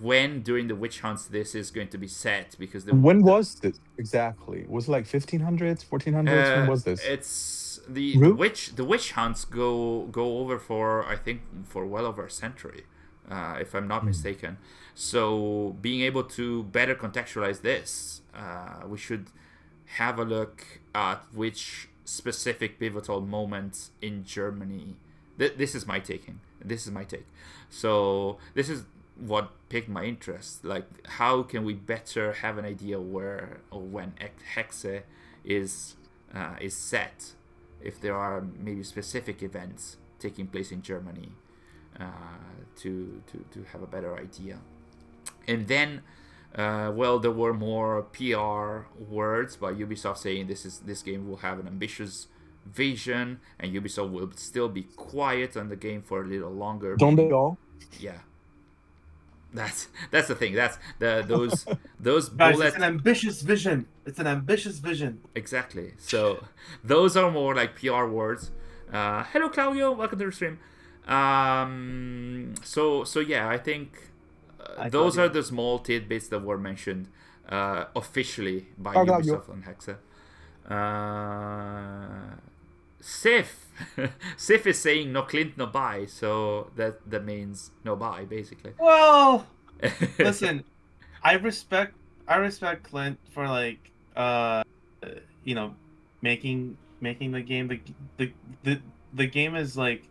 when during the witch hunts this is going to be set, because When was this exactly? Was it like 1500s, 1400s? When was this? it's the Ru- witch hunts go over for, I think, for well over a century, if I'm not Hmm. mistaken. So being able to better contextualize this, we should have a look at which specific pivotal moments in Germany. This is my taking. This is my take. So this is what piqued my interest. Like, how can we better have an idea where or when Hexe is set, if there are maybe specific events taking place in Germany, to have a better idea. And then, well, there were more PR words by Ubisoft saying this game will have an ambitious vision, and Ubisoft will still be quiet on the game for a little longer. Don't Maybe, they all? yeah. That's the thing. That's those Guys, it's an bullet. ambitious vision. It's an ambitious vision. Exactly. So those are more like PR words. Hello, Claudio. Welcome to the stream. So yeah, I think those are the small tidbits that were mentioned officially by Oh, Claudio. Ubisoft on Hexa. Sif, Sif is saying no Clint, no buy, so that means no buy, basically. Well, listen, I respect Clint for like you know making the game. The game is like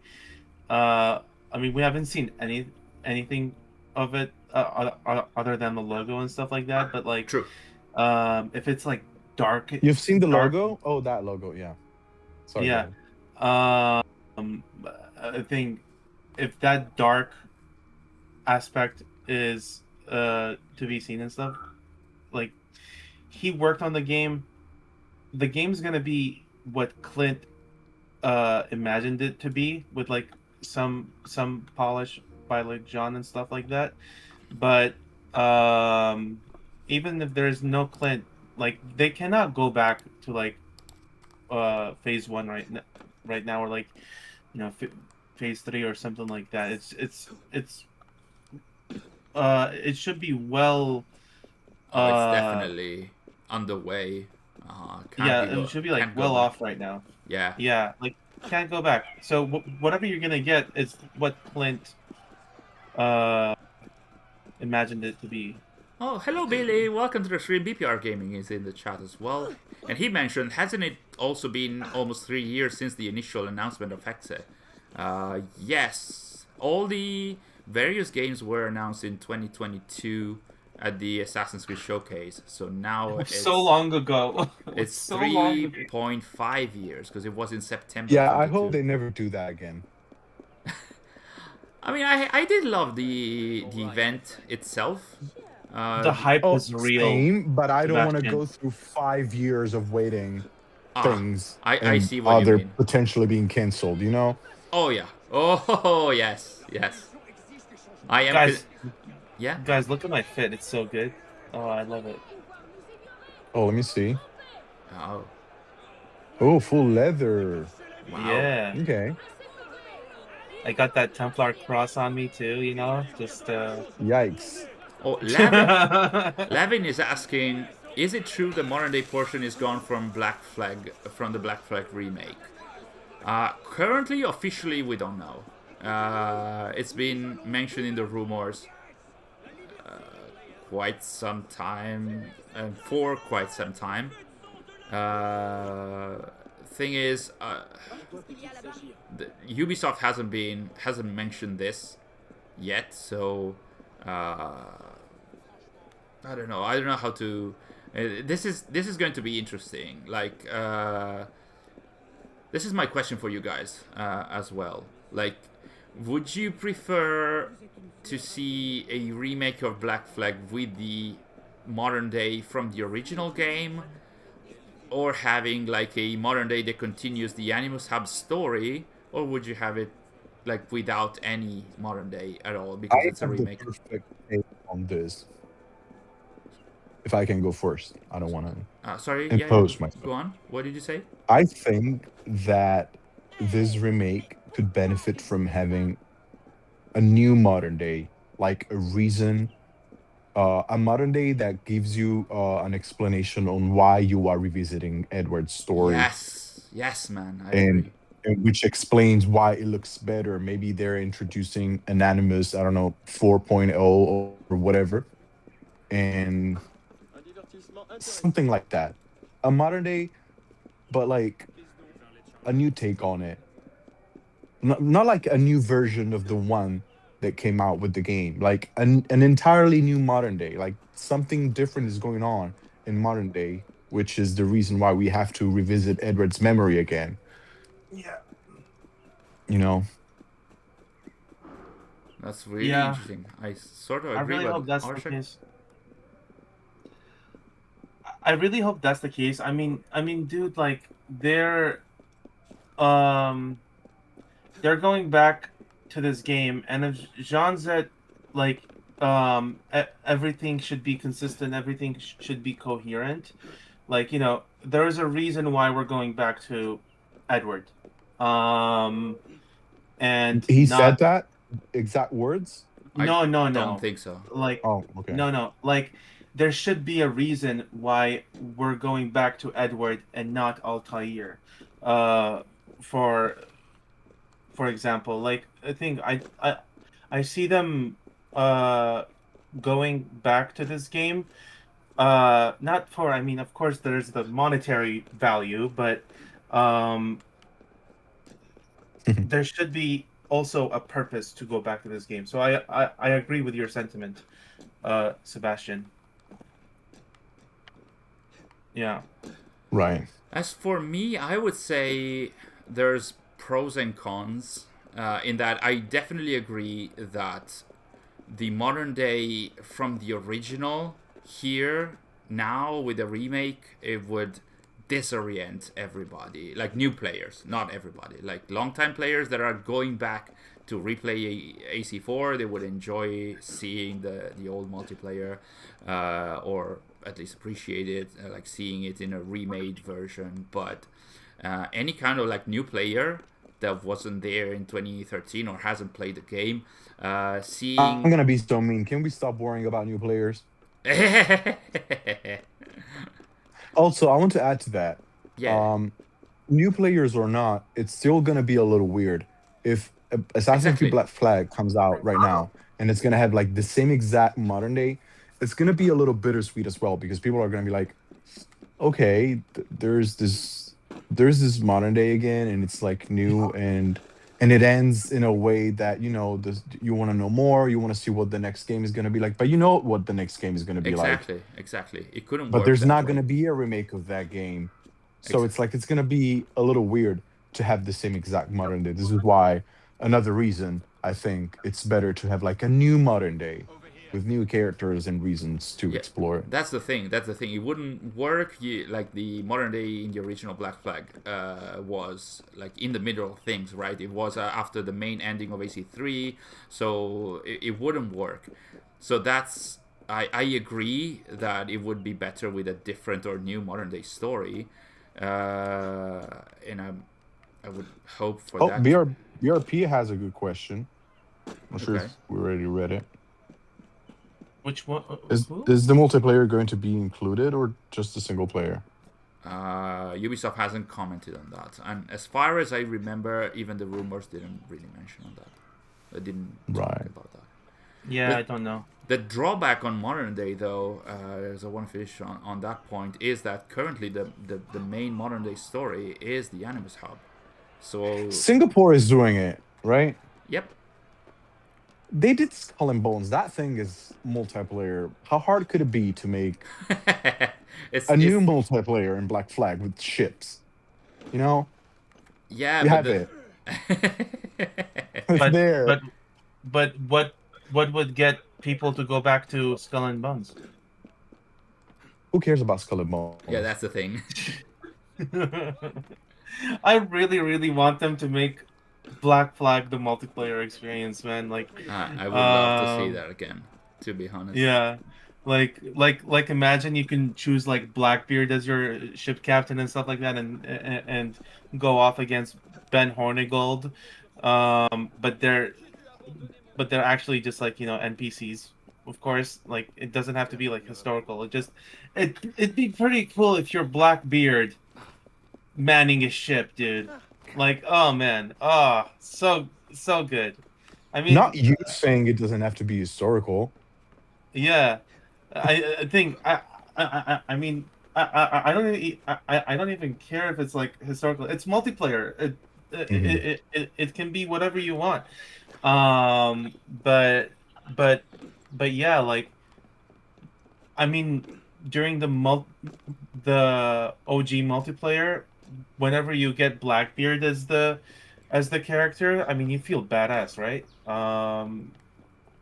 I mean, we haven't seen anything of it other than the logo and stuff like that, but like True. if it's like dark, You've seen the dark, logo? Oh, that logo, yeah. Sorry. yeah. Go ahead. I think if that dark aspect is to be seen and stuff, like he worked on the game. The game's gonna be what Clint imagined it to be, with like some polish by like John and stuff like that. But even if there's no Clint, like they cannot go back to like phase one right now, or like phase three or something like that. It's it should be well. Oh, it's definitely underway. Yeah, Can't be it should be like can't go well back. off right now. Yeah. Yeah, like can't go back. So whatever you're gonna get is what Clint imagined it to be. Oh, hello, Billy. Welcome to the stream. BPR Gaming is in the chat as well. And he mentioned, hasn't it also been almost 3 years since the initial announcement of Hexe? Yes. All the various games were announced in 2022 at the Assassin's Creed Showcase. So now it's So long ago. It's so long ago. 3.5 years, because it was in September. Yeah, I 22. hope they never do that again. I mean, I did love the event itself. The hype was real. Same, but I don't want to Sebastian. go through 5 years of waiting things I and see what you other mean. potentially being canceled, you know? Oh yeah. Oh yes, yes. I am. Guys, Yeah. guys, look at my fit. It's so good. Oh, I love it. Oh, let me see. Oh. Oh, full leather. Wow. Yeah. Okay. I got that Templar cross on me too, just Yikes. Oh, Lavin is asking, is it true the modern day portion is gone from the Black Flag remake? Currently, officially, we don't know. It's been mentioned in the rumors. quite some time, and for quite some time. Thing is, Ubisoft hasn't mentioned this yet, so I don't know. I don't know how to. This is going to be interesting. Like, this is my question for you guys as well. Like, would you prefer to see a remake of Black Flag with the modern day from the original game, or having like a modern day that continues the Animus Hub story, or would you have it like without any modern day at all because it's a have the remake? perfect take on this. If I can go first, I don't want to Sorry, impose yeah. myself. Go on. What did you say? I think that this remake could benefit from having a new modern day, like a reason, a modern day that gives you an explanation on why you are revisiting Edward's story, Yes, man. I and agree. which explains why it looks better. Maybe they're introducing Anonymous, I don't know, 4.0 or whatever, and something like that. A modern day, but like a new take on it. Not like a new version of the one that came out with the game. Like an entirely new modern day. Like something different is going on in modern day, which is the reason why we have to revisit Edward's memory again. Yeah. You know? That's really Yeah. interesting. I sort of I agree really with hope that's the Arshak. case. I really hope that's the case. I mean, dude, like um they're going back to this game, and if Jean said like everything should be consistent, everything should be coherent. Like, you know, there is a reason why we're going back to Edward, um, and He said not that exact words. I don't no, think so. like Oh, okay. no, like there should be a reason why we're going back to Edward and not Altair, uh, for example. Like I think I see them uh going back to this game, not for, I mean, of course there's the monetary value, but um there should be also a purpose to go back to this game. So I agree with your sentiment, Sebastian. Yeah. Right. As for me, I would say there's pros and cons in that I definitely agree that the modern day from the original here now with the remake, it would disorient everybody, like new players, not everybody, like longtime players that are going back to replay AC4. They would enjoy seeing the old multiplayer, or at least appreciate it, like seeing it in a remade version. But any kind of like new player that wasn't there in 2013 or hasn't played the game, I'm seeing gonna be so mean. Can we stop worrying about new players? Also, I want to add to that. yeah, New players or not, it's still gonna be a little weird if Assassin's Creed exactly. Black Flag comes out right now and it's gonna have like the same exact modern day. It's gonna be a little bittersweet as well because people are gonna be like, okay, there's this modern day again, and it's like new, and it ends in a way that you want to know more, you want to see what the next game is gonna be like, but you know what the next game is gonna be like, Exactly. It couldn't but work there's that not gonna way. be a remake of that game. So Ex- it's like it's gonna be a little weird to have the same exact modern day. This is why another reason I think it's better to have like a new modern day with new characters and reasons to yeah, explore. that's the thing. That's the thing. It wouldn't work. Like the modern day in the original Black Flag was like in the middle of things, right? It was after the main ending of AC3, so it wouldn't work. So that's I agree that it would be better with a different or new modern day story, and I would hope for Oh, that. BRP has a good question. Not sure Okay. if we already read it. Which one? Is Who? is the multiplayer going to be included or just a single player? Ubisoft hasn't commented on that, and as far as I remember, even the rumors didn't really mention on that. They didn't talk Right. about that. Yeah, I But don't know. The drawback on modern day, though, as I want to finish on that point, is that currently the main modern day story is the Animus Hub. So, Singapore is doing it, right? yep. They did Skull and Bones. That thing is multiplayer. How hard could it be to make it's a new it's multiplayer in Black Flag with ships? You know, yeah, you but have it. It's But there. but what would get people to go back to Skull and Bones? Who cares about Skull and Bones? yeah, that's the thing. I really want them to make Black Flag the multiplayer experience, man. Like, I would love to see um, that again. To be honest. yeah, like imagine you can choose like Blackbeard as your ship captain and stuff like that, and go off against Ben Hornigold, but they're actually just like NPCs. Of course, like it doesn't have to be like historical. It'd be pretty cool if you're Blackbeard manning a ship, dude. Like, oh man, so good. I mean, Not you saying it doesn't have to be historical. yeah, I think I mean I don't even care if it's like historical. It's multiplayer. It can be whatever you want. Um, but but but yeah, like I mean during the OG multiplayer, whenever you get Blackbeard as the character, I mean you feel badass, right?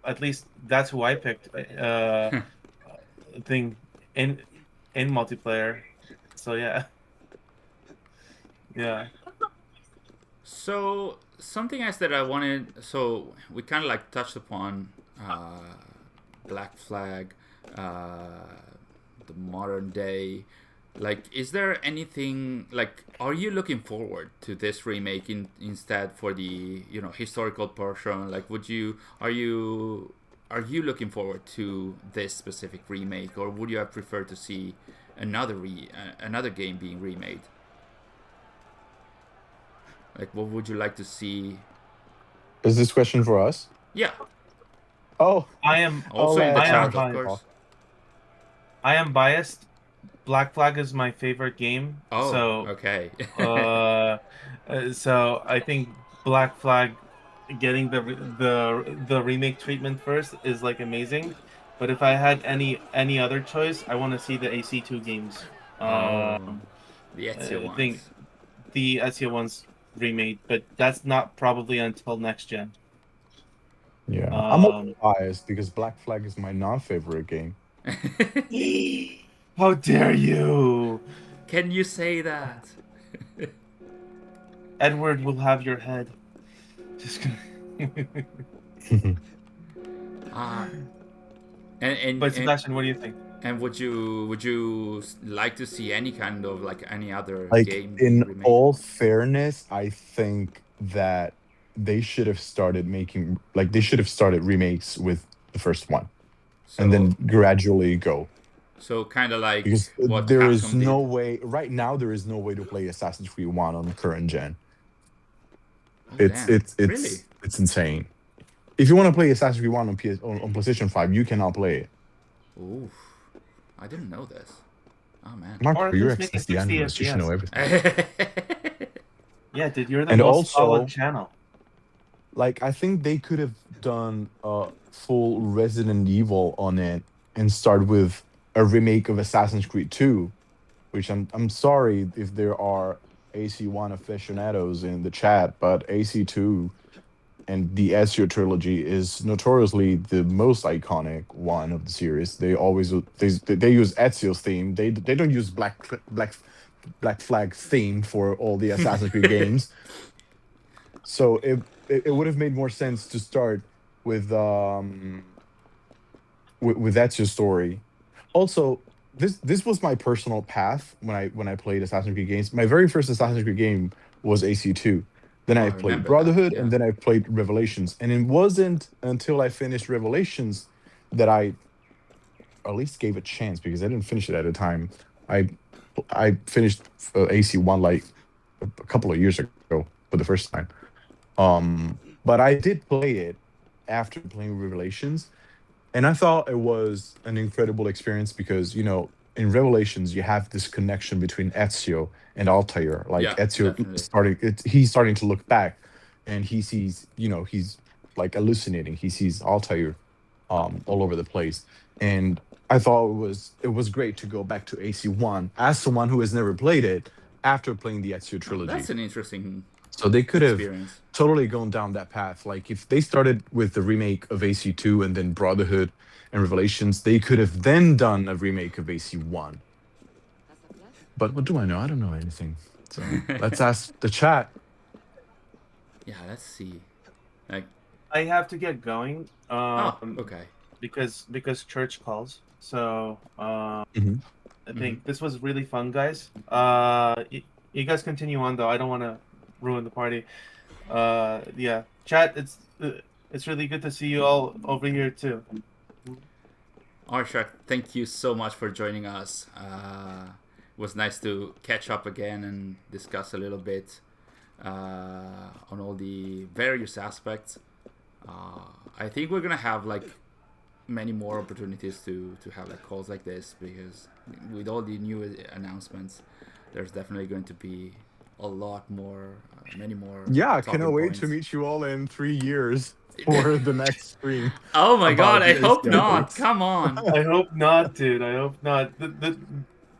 At least that's who I picked. Thing in multiplayer. So yeah, yeah. So something else that I wanted. So we kind of like touched upon Black Flag, the modern day. Like, is there anything like? Are you looking forward to this remake instead for the historical portion? Like, are you looking forward to this specific remake, or would you have preferred to see another game being remade? Like, what would you like to see? Is this question for us? Yeah, Oh, I am also in the I am chat, of biased. course. I am biased. Black Flag is my favorite game. Oh, So okay. so I think Black Flag getting the remake treatment first is like amazing. But if I had any other choice, I want to see the AC2 games. Oh, the Ezio I ones. think the Ezio ones remade, but that's not probably until next gen. yeah. I'm also biased because Black Flag is my non-favorite game. How dare you! Can you say that? Edward will have your head. Just Ah, and But Sebastian, what do you think? and would you like to see any kind of like any other Like, game in remade? all fairness, I think that they should have started remakes with the first one, and then gradually go. So kind of like Because what there is Capcom no did. way right now. There is no way to play Assassin's Creed 1 on the current gen. Oh, It's damn. it's it's Really? it's insane. If you want to play Assassin's Creed 1 on PlayStation 5, you cannot play it. Oof. I didn't know this. Oh man. Marco, Or you're just make it the 60 analyst. You should know FPS. everything. Yeah, dude, you're the And most also, followed channel. like, I think they could have done a full Resident Evil on it and start with a remake of Assassin's Creed 2, which I'm sorry if there are AC1 aficionados in the chat, but AC2 and the Ezio trilogy is notoriously the most iconic one of the series. They always they use Ezio's theme. They don't use Black Flag theme for all the Assassin's Creed games. So it would have made more sense to start with Ezio's story. Also, this was my personal path when I played Assassin's Creed games. My very first Assassin's Creed game was AC2. Then I I played remember Brotherhood, that, yeah. and then I played Revelations. And it wasn't until I finished Revelations that I at least gave a chance, because I didn't finish it at a time. I finished AC1 like a couple of years ago for the first time. But I did play it after playing Revelations, And I thought it was an incredible experience because, in Revelations, you have this connection between Ezio and Altair. Like Yeah, Ezio definitely. he's starting to look back, and he sees, he's like hallucinating. He sees Altair all over the place. And I thought it was great to go back to AC1 as someone who has never played it after playing the Ezio Oh, trilogy. that's an interesting So they could have experience. totally gone down that path. Like if they started with the remake of AC2 and then Brotherhood and Revelations, they could have then done a remake of AC1. But what do I know? I don't know anything. So let's ask the chat. Yeah, let's see. Like, I have to get going. oh, okay. Because church calls. So Mhm. I think this was really fun, guys. You guys continue on though. I don't want to ruin the party. Yeah, chat. It's really good to see you all over here too. Arshak, thank you so much for joining us. It was nice to catch up again and discuss a little bit on all the various aspects. I think we're gonna have like many more opportunities to have like calls like this, because with all the new announcements, there's definitely going to be a lot more, many more. Yeah, I talking cannot wait points. to meet you all in 3 years for the next stream. Oh my god! about I the hope AC not. updates. Come on. I hope not, dude. I hope not.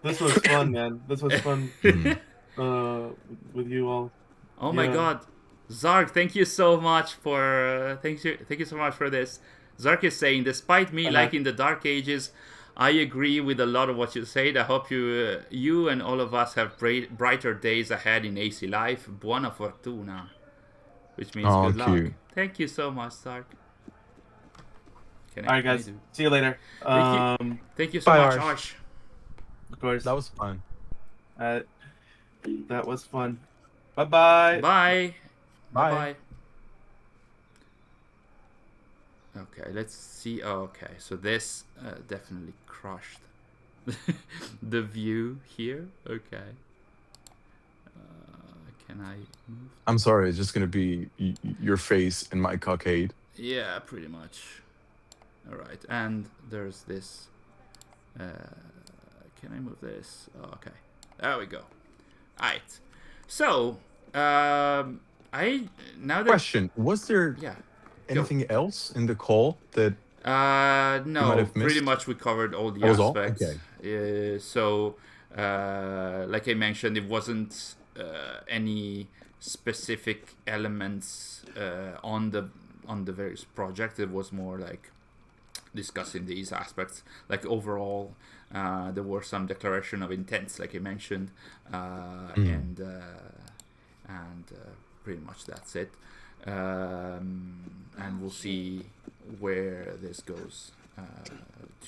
This was fun, man. This was fun. Mhm. With you all. Oh my Yeah. god. Zark, thank you so much for thank you so much for this. Zark is saying, despite me Uh-huh. liking the Dark Ages, I agree with a lot of what you said. I hope you and all of us have brighter days ahead in AC life. Buona fortuna, which means Oh, good luck. cute. Thank you so much, Zark. All right, Can I guys. do? See you later. Thank you so Bye, much, Arsh. Arsh. Of course. That was fun. Uh, that was fun. Bye-bye. Bye. Bye. Bye. Okay, let's see. Oh, okay, so this definitely crushed the view here. Okay. Can I move? I'm sorry. It's just gonna be your face and my cockade. Yeah, pretty much. All right, and there's this. Can I move this? Oh, okay, there we go. All right. So, I now that Question: was there yeah. anything else in the call that might No, have pretty missed? much we covered all the That was all. aspects. Okay. Like I mentioned, it wasn't any specific elements on the various projects. It was more like discussing these aspects. Like overall, there were some declaration of intents, like I mentioned, and pretty much that's it. And we'll see where this goes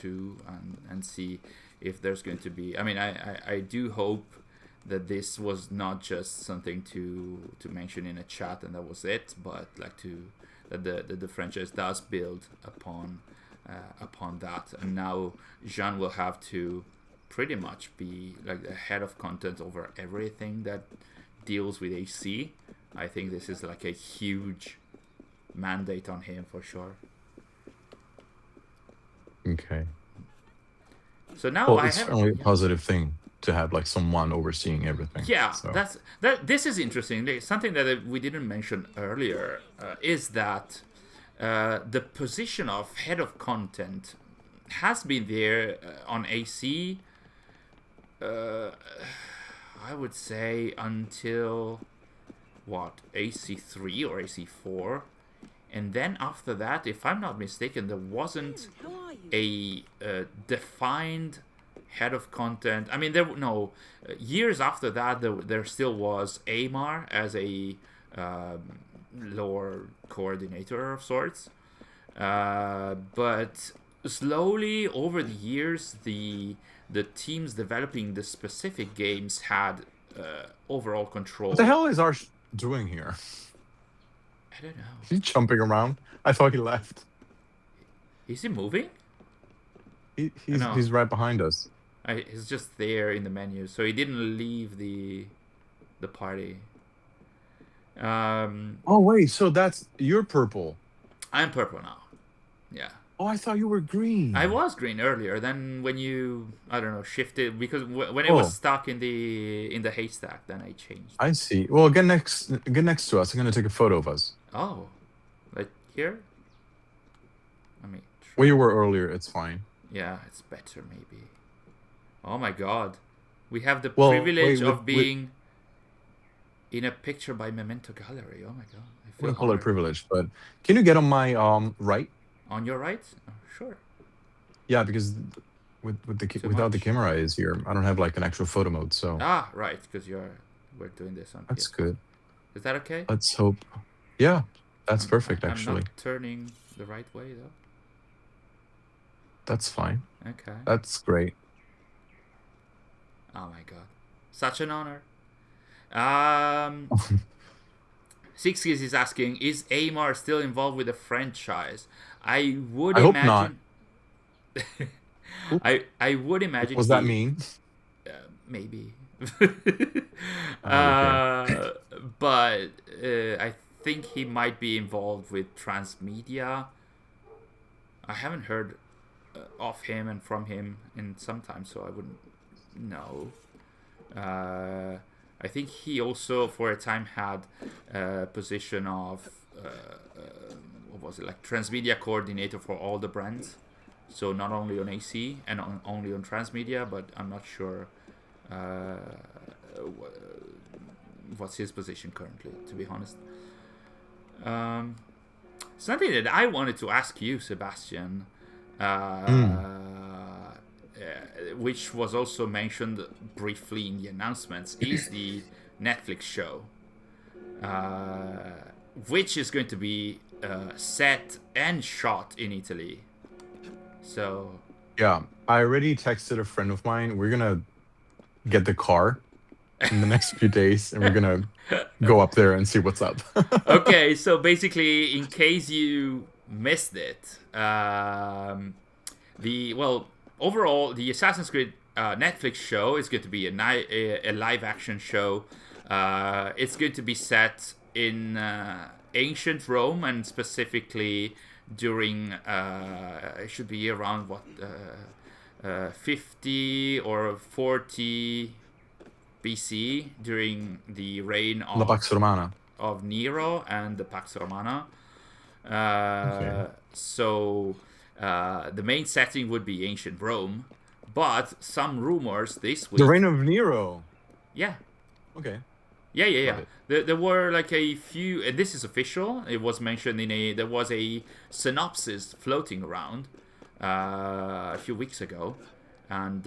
to, and see if there's going to be. I mean, I do hope that this was not just something to mention in a chat and that was it, but like that the franchise does build upon that, and now Jean will have to pretty much be like the head of content over everything that deals with AC. I think this is like a huge mandate on him for sure. Okay. So now Well, I it's have certainly a positive thing to have like someone overseeing everything. yeah, So. this is interesting. Something that we didn't mention earlier is that the position of head of content has been there on AC. I would say until what, AC3 or AC4, and then after that, if I'm not mistaken, there wasn't a defined head of content. I mean, years after that, there still was Amar as a lore coordinator of sorts, but slowly over the years, the teams developing the specific games had overall control. What the hell is Arsh doing here? I don't know. He's jumping around. I thought he left. Is he moving? He's right behind us. He's just there in the menu, so he didn't leave the party. Oh wait, so you're purple. I'm purple now. Yeah. Oh, I thought you were green. I was green earlier. Then when you, I don't know, shifted because when it Oh. was stuck in the haystack, then I changed. I see. Well, get next to us. I'm gonna take a photo of us. Oh, like here? I mean, Where you were earlier, it's fine. yeah, it's better maybe. Oh my God, we have the Well, privilege wait, of being in a picture by Memento Gallery. Oh my God, I I feel wouldn't call it a honored. privilege, but can you get on my right? On your right? Oh, sure. Yeah, because without the much. camera is here, I don't have like an actual photo mode. So Ah, right, because we're doing this on that's PS4. good. Is that okay? Let's hope. Yeah, that's perfect. I'm Actually, not turning the right way though. that's fine. Okay. That's great. Oh my God, such an honor. Six Kids is asking, is Amar still involved with the franchise? I would I hope not. imagine. I would imagine. What does that mean? Maybe. Okay. But I think he might be involved with transmedia. I haven't heard of him and from him in some time, so I wouldn't know. I think he also, for a time, had a position of what was it, like transmedia coordinator for all the brands. So not only on AC and only on transmedia, but I'm not sure what's his position currently, to be honest. Something that I wanted to ask you, Sebastian, which was also mentioned briefly in the announcements, is the Netflix show, which is going to be set and shot in Italy. So Yeah, I already texted a friend of mine. We're gonna get the car in the next few days, and we're gonna go up there and see what's up. okay, so basically, in case you missed it, overall, the Assassin's Creed Netflix show is going to be a live action show. It's going to be set in ancient Rome, and specifically during it should be around 50 or 40 BC, during the reign La Pax Romana. of Nero and the Pax Romana. Okay. So the main setting would be ancient Rome, but some rumors this week. The reign of Nero. Yeah. Okay. Yeah. Got it. There were like a few, and this is official. It was mentioned there was a synopsis floating around a few weeks ago, and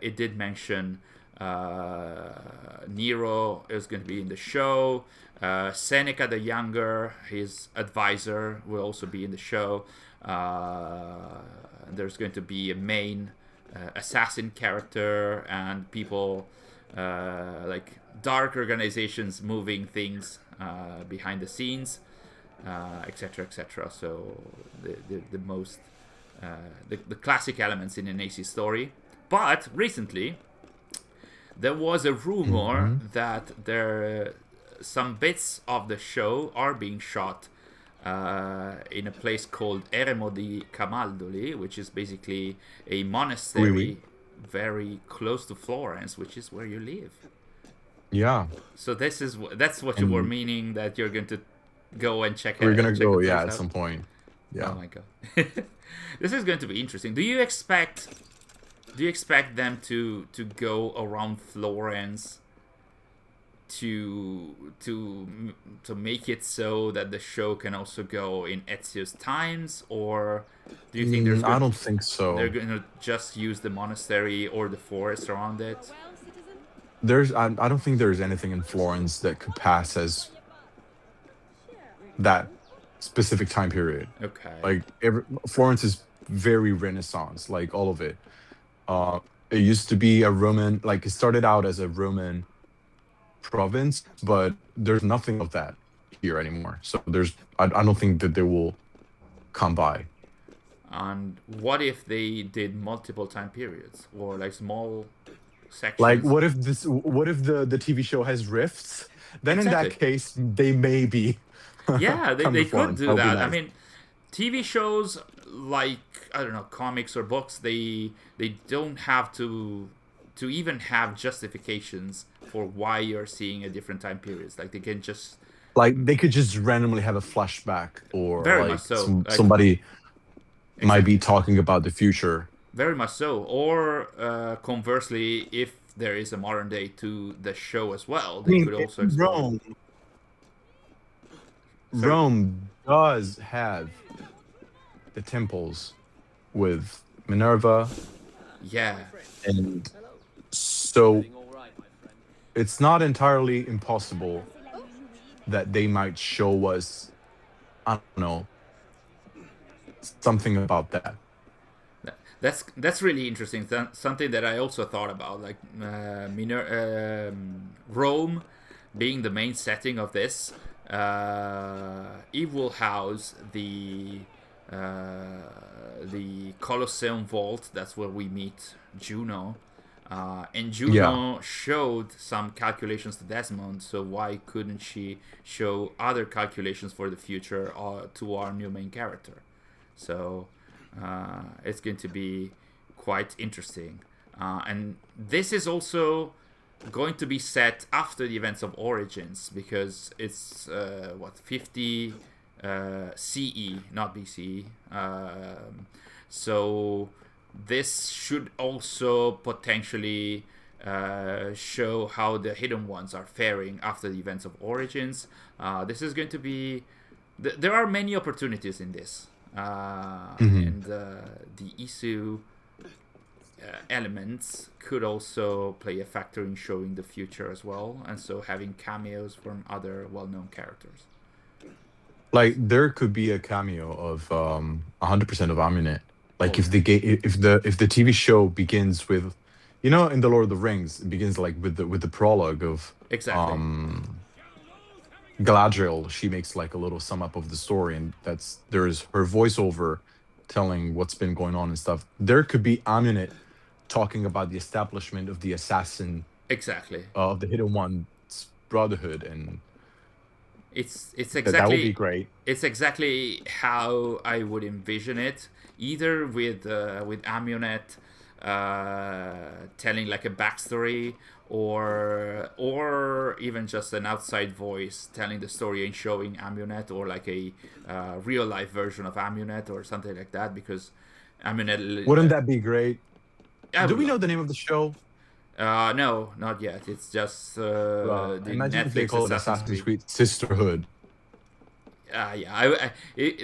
it did mention Nero is going to be in the show. Seneca the Younger, his advisor, will also be in the show. There's going to be a main assassin character, and people like dark organizations moving things behind the scenes, etc., etc. So the most the classic elements in an AC story. But recently, there was a rumor that some bits of the show are being shot in a place called Eremo di Camaldoli, which is basically a monastery very close to Florence, which is where you live. Yeah. So that's what you were meaning, that you're going to go and check it out. We're gonna go, the place at out? some point. Yeah. Oh my God. This is going to be interesting. Do you expect them to go around Florence to make it so that the show can also go in Ezio's times, or do you think I don't think so. they're going to just use the monastery or the forest around it? I don't think there's anything in Florence that could pass as that specific time period. Okay. Like Florence is very Renaissance, like all of it. It used to be a Roman, like it started out as a Roman province, but there's nothing of that here anymore. So I don't think that they will come by. And what if they did multiple time periods, or like small sections? Like what if the TV show has rifts? Then Exactly. in that case, they may be. Yeah, they could do that. I mean, TV shows, like, I don't know, comics or books, they don't have to even have justifications for why you're seeing a different time periods. Like, they can just Like they could just randomly have a flashback, or very much like so, like, somebody might be exactly, talking about the future. very much so. Or conversely, if there is a modern day to the show as well, I they mean, could also in explore. Sorry. Rome does have the temples with Minerva, Yeah, and so it's not entirely impossible that they might show us, I don't know, something about that. that's really interesting. Something that I also thought about, like Rome being the main setting of this. It will house the Colosseum vault. That's where we meet Juno. And Yeah. Juno showed some calculations to Desmond, so why couldn't she show other calculations for the future to our new main character? So it's going to be quite interesting. And this is also going to be set after the events of Origins, because it's 50 CE, not BCE. So this should also potentially show how the Hidden Ones are faring after the events of Origins. This is going to be... There are many opportunities in this. And the Isu elements could also play a factor in showing the future as well, and so having cameos from other well-known characters. Like there could be a cameo of 100% of Amunet. Like if the TV show begins with, you know, in the Lord of the Rings, it begins like with the prologue of Exactly. Galadriel. She makes like a little sum up of the story, and there's her voiceover telling what's been going on and stuff. There could be Amunet talking about the establishment of the assassin, Exactly. of the Hidden One's brotherhood, and it's that would be exactly great. it's exactly how I would envision it. Either with Amunet telling like a backstory, or even just an outside voice telling the story and showing Amunet, or like a real life version of Amunet or something like that. Because Amunet, Wouldn't that be great? I Do would we know love the name of the show? no, not yet. It's just the Imagine if they Netflix call it Assassin's Creed. Sisterhood. Yeah,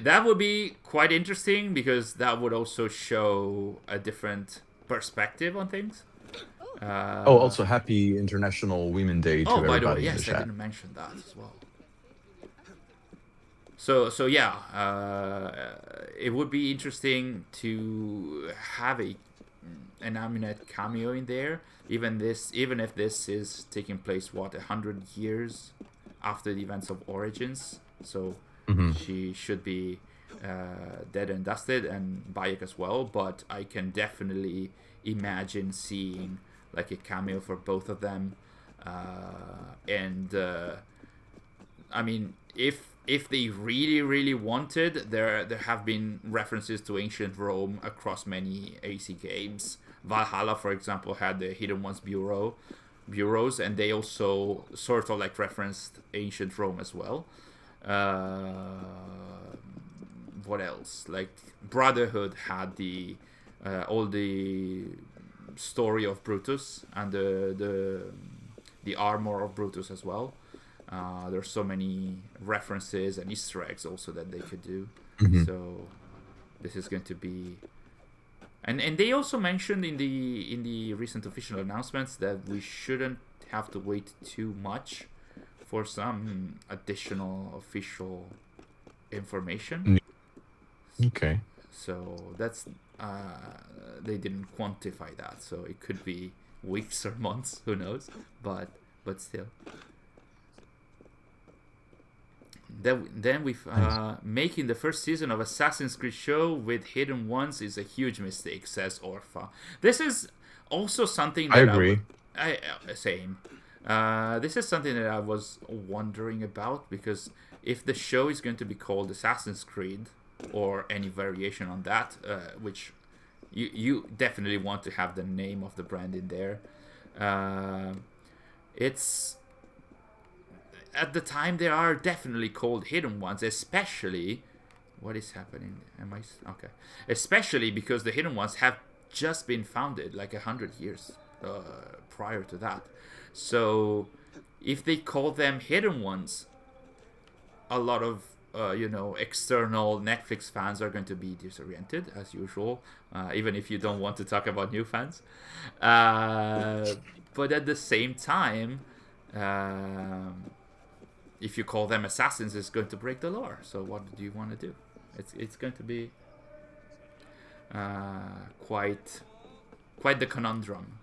that would be quite interesting, because that would also show a different perspective on things. Also, happy International Women Day to Oh, by the way, everybody in the yes, I chat. didn't mention that as well. So yeah, it would be interesting to have an Amunet cameo in there. Even if this is taking place 100 years after the events of Origins, so she should be dead and dusted, and Bayek as well. But I can definitely imagine seeing like a cameo for both of them, and I mean, if they really wanted, there have been references to ancient Rome across many AC games. Valhalla, for example, had the Hidden Ones bureaus, and they also sort of like referenced ancient Rome as well. What else? Like Brotherhood had the all the story of Brutus and the armor of Brutus as well. There's so many references and Easter eggs also that they could do. So this is going to be, and they also mentioned in the recent official announcements that we shouldn't have to wait too much for some additional official information. Okay. So that's they didn't quantify that, so it could be weeks or months, who knows? But still. Then we've making the first season of Assassin's Creed show with Hidden Ones is a huge mistake, says Orpha. This is also something that I agree. Same. This is something that I was wondering about, because if the show is going to be called Assassin's Creed, or any variation on that, which you definitely want to have the name of the brand in there. It's at the time they are definitely called hidden ones, especially what is happening. Am I okay? Especially because the hidden ones have just been founded like 100 years prior to that. So if they call them hidden ones, a lot of external Netflix fans are going to be disoriented as usual, even if you don't want to talk about new fans. But at the same time, if you call them assassins, it's going to break the lore. So what do you want to do? It's going to be quite the conundrum.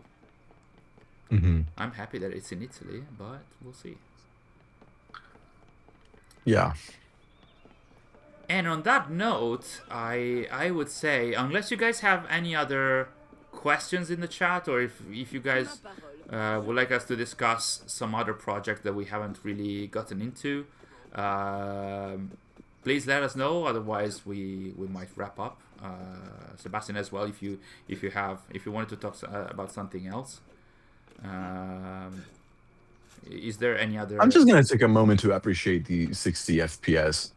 Mm-hmm. I'm happy that it's in Italy, but we'll see. Yeah. And on that note, I would say, unless you guys have any other questions in the chat, or if you guys would like us to discuss some other project that we haven't really gotten into, please let us know. Otherwise, we might wrap up. Sebastian as well, if you wanted to talk about something else. Is there any other? I'm just gonna take a moment to appreciate the 60 FPS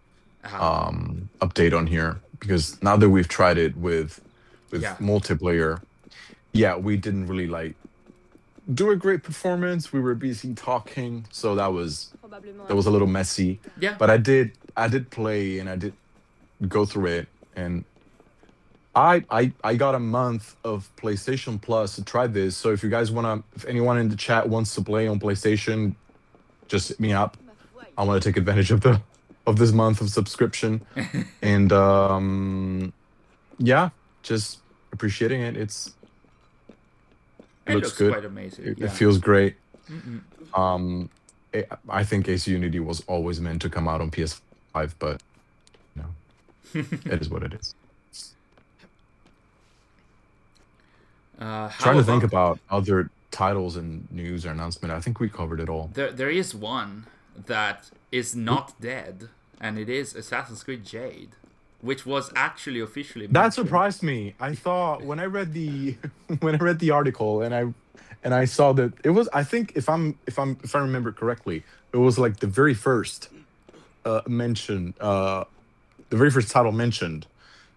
update on here, because now that we've tried it with multiplayer, we didn't really like do a great performance. We were busy talking, so that was a little messy. Yeah. But I did play, and I did go through it, and I got a month of PlayStation Plus to try this. So if you guys if anyone in the chat wants to play on PlayStation, just hit me up. I want to take advantage of this month of subscription, and just appreciating it. It looks good. Quite amazing. It feels great. I think AC Unity was always meant to come out on PS5, but it is what it is. Trying to think about other titles and news or announcement. I think we covered it all. There is one that is not dead, and it is Assassin's Creed Jade, which was actually officially mentioned. That surprised me. I thought when I read the article and I saw that it was, I think if I remember correctly, it was like the very first mention, the very first title mentioned.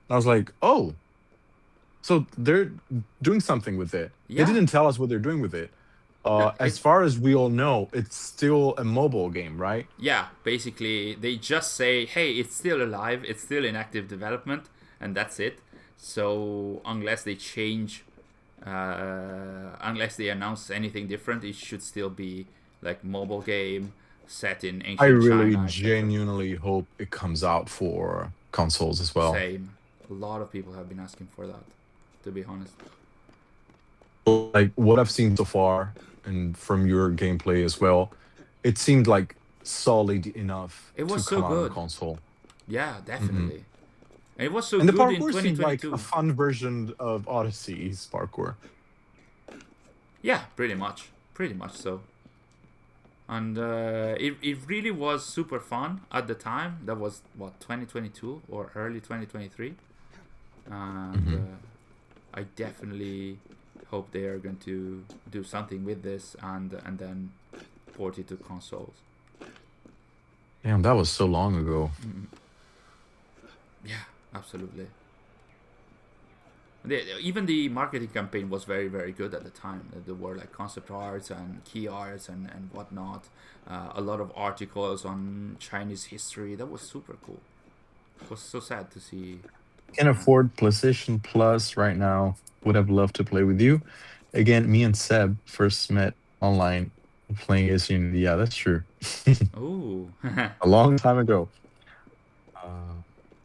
And I was like, oh, so they're doing something with it. Yeah. They didn't tell us what they're doing with it. As far as we all know, it's still a mobile game, right? Yeah, basically they just say, hey, it's still alive, it's still in active development, and that's it. So unless they change, unless they announce anything different, it should still be like mobile game set in ancient China. I really genuinely hope it comes out for consoles as well. Same. A lot of people have been asking for that, to be honest. Like what I've seen so far, and from your gameplay as well, it seemed like solid enough to come out on console. Yeah, definitely. And it was so and good the in parkour 2022. seemed like a fun version of Odyssey's parkour. Yeah, pretty much so. And it really was super fun at the time. That was what, 2022 or early 2023, and I definitely hope they are going to do something with this and then port it to consoles. Damn, that was so long ago. Yeah, absolutely. Even the marketing campaign was very, very good at the time. There were like concept arts and key arts and whatnot. A lot of articles on Chinese history. That was super cool. It was so sad to see. Can't afford PlayStation Plus right now. Would have loved to play with you. Again, me and Seb first met online playing AC Unity. Yeah, that's true. Ooh. A long time ago.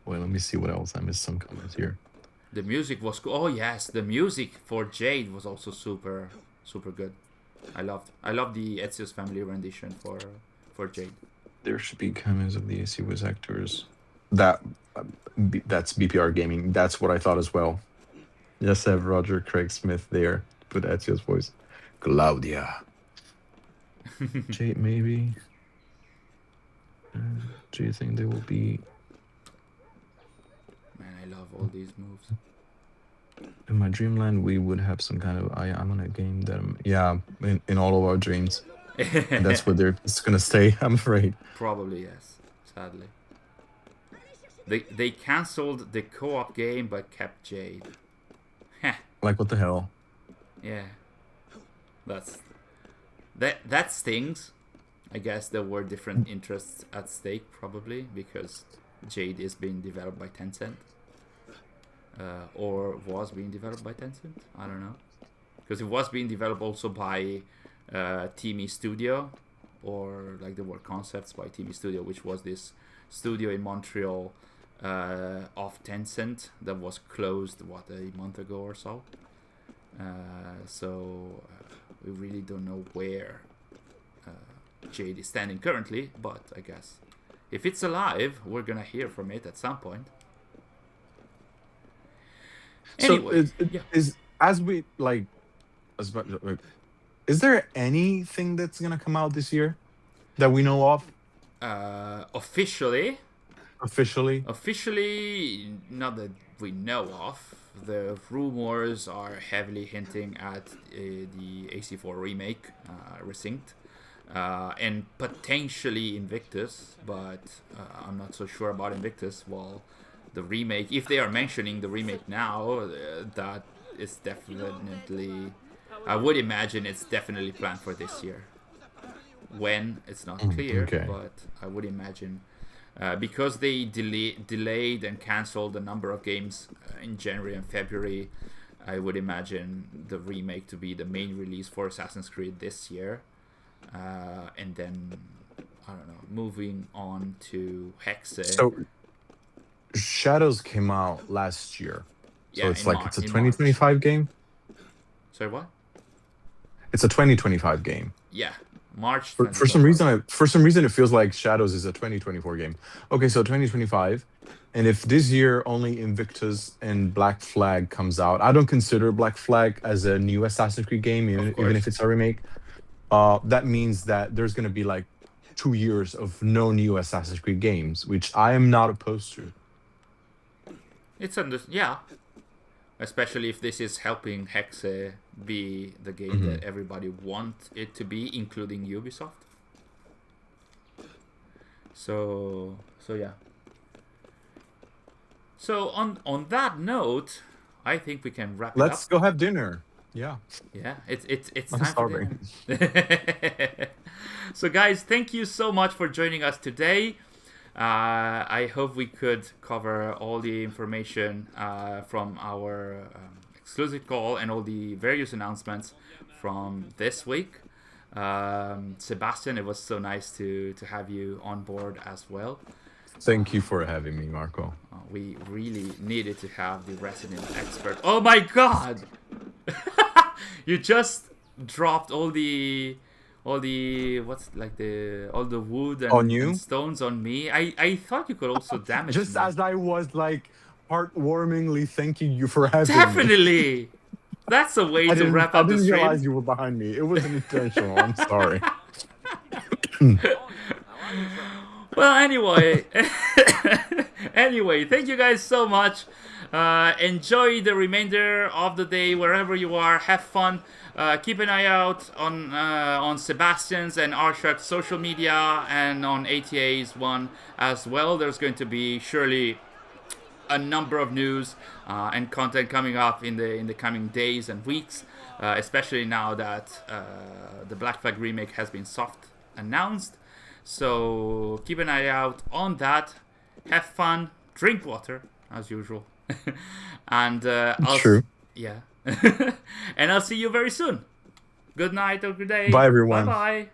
Wait, let me see what else. I missed some comments here. The music was cool. Oh yes, the music for Jade was also super, super good. I loved the Ezio's Family rendition for Jade. There should be comments of the AC voice actors. That's BPR Gaming. That's what I thought as well. Yes, I have Roger Craig Smith there. Put Ezio's voice. Claudia. Jade, maybe. Do you think they will be of all these moves. In my dreamland, we would have some kind of I'm on a game that in all of our dreams, and that's where it's gonna stay. I'm afraid. Probably yes. Sadly, they canceled the co-op game but kept Jade. Like what the hell? Yeah, that stings. I guess there were different interests at stake, probably because Jade is being developed by Tencent. Or was being developed by Tencent. I don't know, because it was being developed also by Teamy Studio, or like there were concepts by Teamy Studio, which was this studio in Montreal of Tencent that was closed a month ago or so. So we really don't know where Jade is standing currently, but I guess if it's alive, we're gonna hear from it at some point. Anyway, is as we like, is there anything that's gonna come out this year that we know of? Officially, not that we know of. The rumors are heavily hinting at the AC4 remake, Resynced, and potentially Invictus, but I'm not so sure about Invictus. Well, the remake, if they are mentioning the remake now, that is definitely, I would imagine it's definitely planned for this year. When, it's not clear, but I would imagine, because they delayed and cancelled a number of games in January and February, I would imagine the remake to be the main release for Assassin's Creed this year. And then, I don't know, moving on to Hex. So Shadows came out last year, so it's like it's a 2025 game. Sorry, what? It's a 2025 game. Yeah, March. For some reason, it feels like Shadows is a 2024 game. Okay, so 2025, and if this year only Invictus and Black Flag comes out, I don't consider Black Flag as a new Assassin's Creed game, even if it's a remake. That means that there's going to be like 2 years of no new Assassin's Creed games, which I am not opposed to. Yeah, especially if this is helping Hex be the game that everybody wants it to be, including Ubisoft. So yeah. So on that note, I think we can wrap it up. Let's go have dinner. Yeah. Yeah, it's time for dinner. So guys, thank you so much for joining us today. I hope we could cover all the information from our exclusive call and all the various announcements from this week. Sebastian, it was so nice to have you on board as well. Thank you for having me, Marco. We really needed to have the resident expert. Oh my god! You just dropped all the wood and stones on me. I thought you could also damage just me. As I was like heartwarmingly thanking you for having Definitely. me. That's a way to wrap up the stream. I didn't realize you were behind me. It wasn't intentional. I'm sorry. Well, anyway, thank you guys so much. Enjoy the remainder of the day wherever you are. Have fun. Keep an eye out on Sebastian's and Arshak's social media and on ATA's one as well. There's going to be surely a number of news and content coming up in the coming days and weeks, especially now that the Black Flag remake has been soft announced. So keep an eye out on that. Have fun. Drink water as usual. And yeah. And I'll see you very soon. Good night or good day. Bye, everyone. Bye-bye.